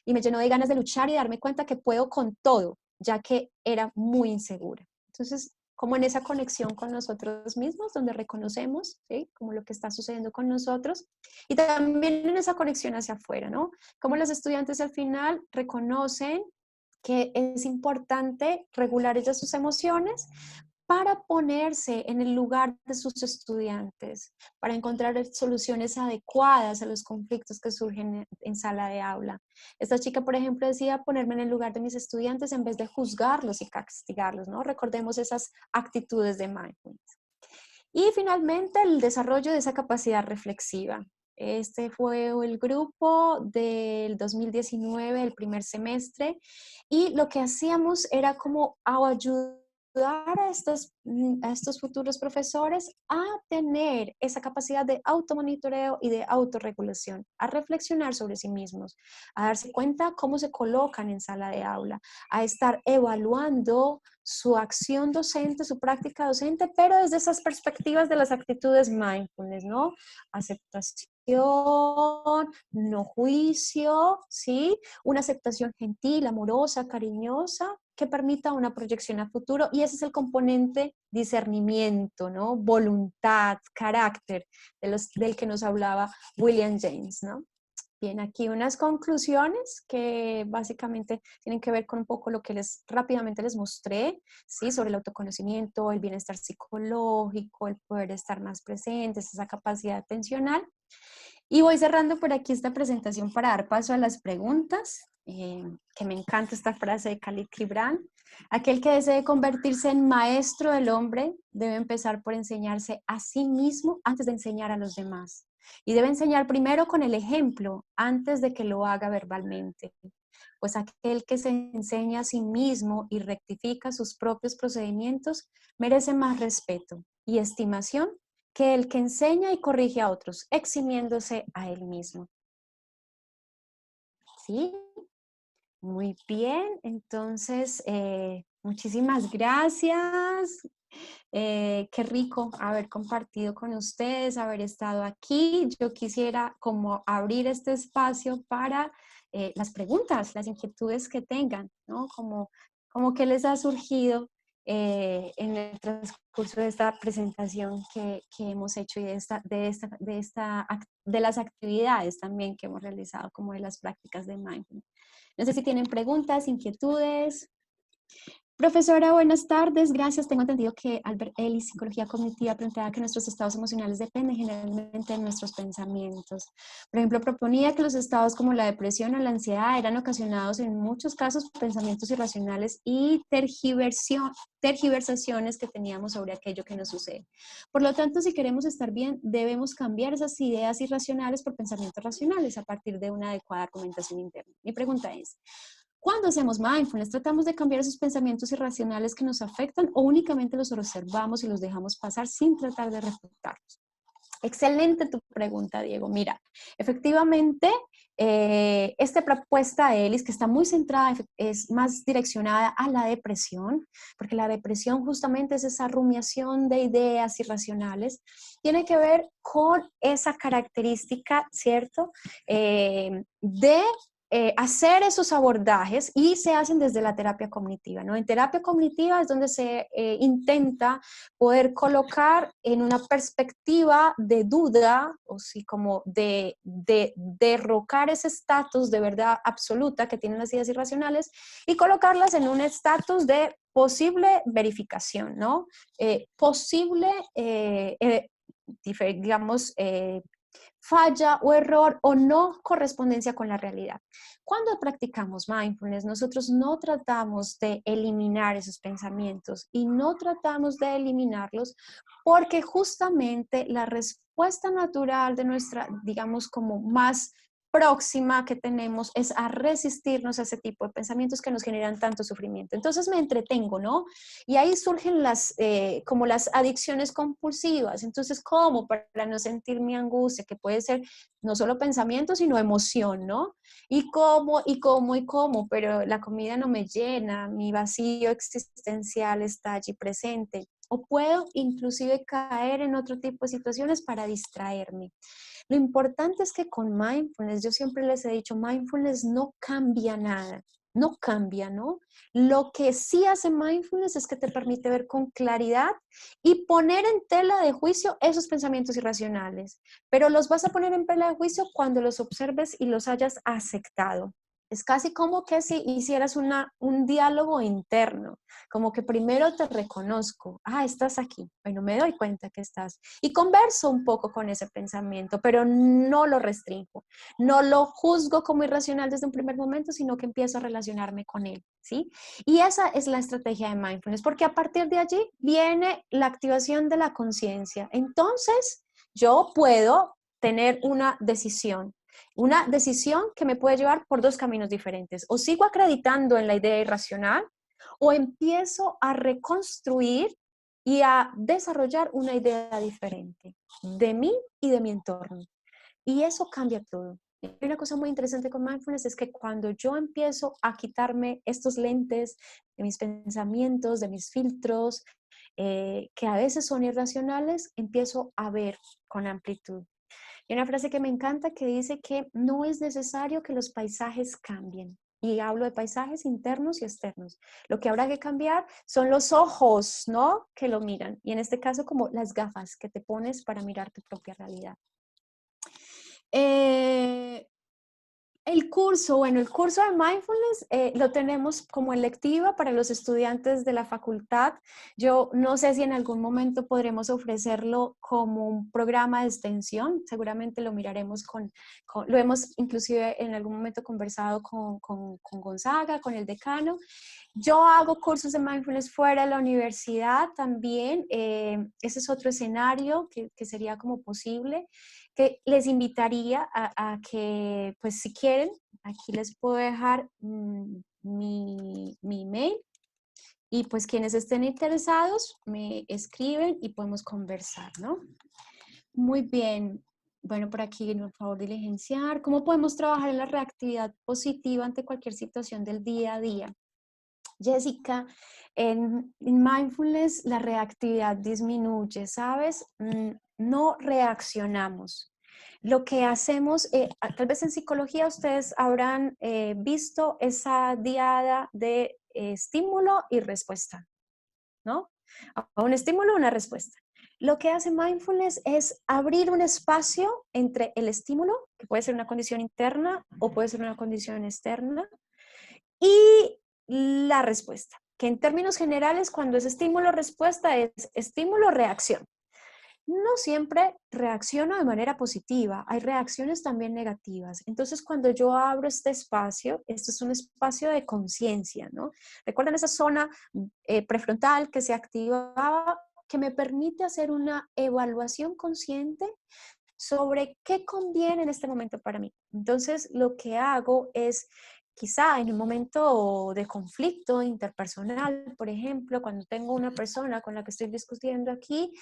Y me llenó de ganas de luchar y darme cuenta que puedo con todo, ya que era muy insegura. Entonces, como en esa conexión con nosotros mismos, donde reconocemos, ¿sí? Como lo que está sucediendo con nosotros, y también en esa conexión hacia afuera, ¿no? Como los estudiantes al final reconocen que es importante regular ellas sus emociones para ponerse en el lugar de sus estudiantes, para encontrar soluciones adecuadas a los conflictos que surgen en sala de aula. Esta chica, por ejemplo, decía ponerme en el lugar de mis estudiantes en vez de juzgarlos y castigarlos, ¿no? Recordemos esas actitudes de mindfulness. Y finalmente, el desarrollo de esa capacidad reflexiva. Este fue el grupo del 2019, el primer semestre, y lo que hacíamos era como ayudar a estos futuros profesores a tener esa capacidad de automonitoreo y de autorregulación, a reflexionar sobre sí mismos, a darse cuenta cómo se colocan en sala de aula, a estar evaluando su acción docente, su práctica docente, pero desde esas perspectivas de las actitudes mindfulness, ¿no? Aceptación, no juicio, ¿sí? Una aceptación gentil, amorosa, cariñosa, que permita una proyección a futuro, y ese es el componente discernimiento, ¿no? Voluntad, carácter, del que nos hablaba William James, ¿no? Bien, aquí unas conclusiones que básicamente tienen que ver con un poco lo que rápidamente les mostré, ¿sí? Sobre el autoconocimiento, el bienestar psicológico, el poder estar más presentes, esa capacidad atencional. Y voy cerrando por aquí esta presentación para dar paso a las preguntas, que me encanta esta frase de Khalil Gibran. Aquel que desee convertirse en maestro del hombre debe empezar por enseñarse a sí mismo antes de enseñar a los demás. Y debe enseñar primero con el ejemplo antes de que lo haga verbalmente. Pues aquel que se enseña a sí mismo y rectifica sus propios procedimientos merece más respeto y estimación que el que enseña y corrige a otros, eximiéndose a él mismo. ¿Sí? Muy bien, entonces, muchísimas gracias. Qué rico haber compartido con ustedes, haber estado aquí. Yo quisiera como abrir este espacio para las preguntas, las inquietudes que tengan, ¿no? Como qué les ha surgido en el transcurso de esta presentación que hemos hecho y de las actividades también que hemos realizado, como de las prácticas de mindfulness. No sé si tienen preguntas, inquietudes. Profesora, buenas tardes. Gracias. Tengo entendido que Albert Ellis, Psicología Cognitiva, planteaba que nuestros estados emocionales dependen generalmente de nuestros pensamientos. Por ejemplo, proponía que los estados como la depresión o la ansiedad eran ocasionados en muchos casos por pensamientos irracionales y tergiversaciones que teníamos sobre aquello que nos sucede. Por lo tanto, si queremos estar bien, debemos cambiar esas ideas irracionales por pensamientos racionales a partir de una adecuada argumentación interna. Mi pregunta es, cuando hacemos mindfulness, ¿tratamos de cambiar esos pensamientos irracionales que nos afectan o únicamente los observamos y los dejamos pasar sin tratar de refutarlos? Excelente tu pregunta, Diego. Mira, efectivamente, Esta propuesta de Ellis, que está muy centrada, es más direccionada a la depresión, porque la depresión justamente es esa rumiación de ideas irracionales, tiene que ver con esa característica, ¿cierto? De hacer esos abordajes y se hacen desde la terapia cognitiva, ¿no? En terapia cognitiva es donde se intenta poder colocar en una perspectiva de duda, o sí, como de derrocar ese estatus de verdad absoluta que tienen las ideas irracionales y colocarlas en un estatus de posible verificación, ¿no? Posible, digamos, falla o error o no correspondencia con la realidad. Cuando practicamos mindfulness, nosotros no tratamos de eliminar esos pensamientos y no tratamos de eliminarlos porque justamente la respuesta natural de nuestra, digamos, como más próxima que tenemos es a resistirnos a ese tipo de pensamientos que nos generan tanto sufrimiento. Entonces me entretengo, ¿no? Y ahí surgen como las adicciones compulsivas. Entonces, ¿cómo? Para no sentir mi angustia, que puede ser no solo pensamiento, sino emoción, ¿no? Y cómo, pero la comida no me llena, mi vacío existencial está allí presente. O puedo inclusive caer en otro tipo de situaciones para distraerme. Lo importante es que con mindfulness, yo siempre les he dicho, mindfulness no cambia nada, no cambia, ¿no? Lo que sí hace mindfulness es que te permite ver con claridad y poner en tela de juicio esos pensamientos irracionales, pero los vas a poner en tela de juicio cuando los observes y los hayas aceptado. Es casi como que si hicieras un diálogo interno, como que primero te reconozco, estás aquí, bueno, me doy cuenta que estás, y converso un poco con ese pensamiento, pero no lo restringo, no lo juzgo como irracional desde un primer momento, sino que empiezo a relacionarme con él, ¿sí? Y esa es la estrategia de mindfulness, porque a partir de allí viene la activación de la conciencia. Entonces, yo puedo tener una decisión que me puede llevar por dos caminos diferentes. O sigo acreditando en la idea irracional o empiezo a reconstruir y a desarrollar una idea diferente de mí y de mi entorno. Y eso cambia todo. Y una cosa muy interesante con mindfulness es que cuando yo empiezo a quitarme estos lentes de mis pensamientos, de mis filtros, que a veces son irracionales, empiezo a ver con amplitud. Hay una frase que me encanta que dice que no es necesario que los paisajes cambien. Y hablo de paisajes internos y externos. Lo que habrá que cambiar son los ojos, ¿no? Que lo miran. Y en este caso, como las gafas que te pones para mirar tu propia realidad. El curso de Mindfulness lo tenemos como electiva para los estudiantes de la facultad. Yo no sé si en algún momento podremos ofrecerlo como un programa de extensión. Seguramente lo miraremos lo hemos inclusive en algún momento conversado con Gonzaga, con el decano. Yo hago cursos de Mindfulness fuera de la universidad también. Ese es otro escenario que sería como posible, que les invitaría a que, pues si quieren, aquí les puedo dejar mi email y pues quienes estén interesados me escriben y podemos conversar, ¿no? Muy bien. Bueno, por aquí, por favor, diligenciar. ¿Cómo podemos trabajar en la reactividad positiva ante cualquier situación del día a día? Jessica, en mindfulness la reactividad disminuye, ¿sabes? No reaccionamos. Lo que hacemos, tal vez en psicología ustedes habrán visto esa diada de estímulo y respuesta, ¿no? A un estímulo, una respuesta. Lo que hace mindfulness es abrir un espacio entre el estímulo, que puede ser una condición interna o puede ser una condición externa, y la respuesta, que en términos generales, cuando es estímulo-respuesta, es estímulo-reacción. No siempre reacciono de manera positiva, hay reacciones también negativas. Entonces, cuando yo abro este espacio, esto es un espacio de conciencia, ¿no? ¿Recuerdan esa zona prefrontal que se activaba, que me permite hacer una evaluación consciente sobre qué conviene en este momento para mí? Entonces, lo que hago es, quizá en un momento de conflicto interpersonal, por ejemplo, cuando tengo una persona con la que estoy discutiendo aquí,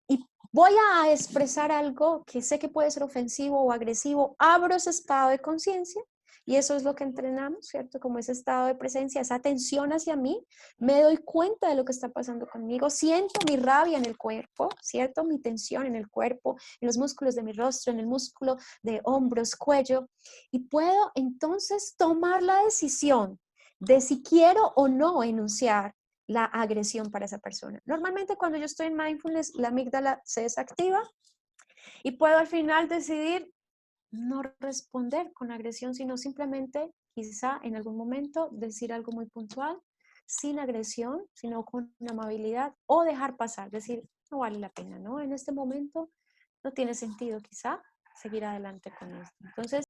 y voy a expresar algo que sé que puede ser ofensivo o agresivo, abro ese estado de conciencia. Y eso es lo que entrenamos, ¿cierto? Como ese estado de presencia, esa atención hacia mí, me doy cuenta de lo que está pasando conmigo, siento mi rabia en el cuerpo, ¿cierto? Mi tensión en el cuerpo, en los músculos de mi rostro, en el músculo de hombros, cuello, y puedo entonces tomar la decisión de si quiero o no enunciar la agresión para esa persona. Normalmente cuando yo estoy en mindfulness, la amígdala se desactiva y puedo al final decidir no responder con agresión, sino simplemente quizá en algún momento decir algo muy puntual, sin agresión, sino con amabilidad, o dejar pasar, decir, no vale la pena, ¿no? En este momento no tiene sentido quizá seguir adelante con esto. Entonces,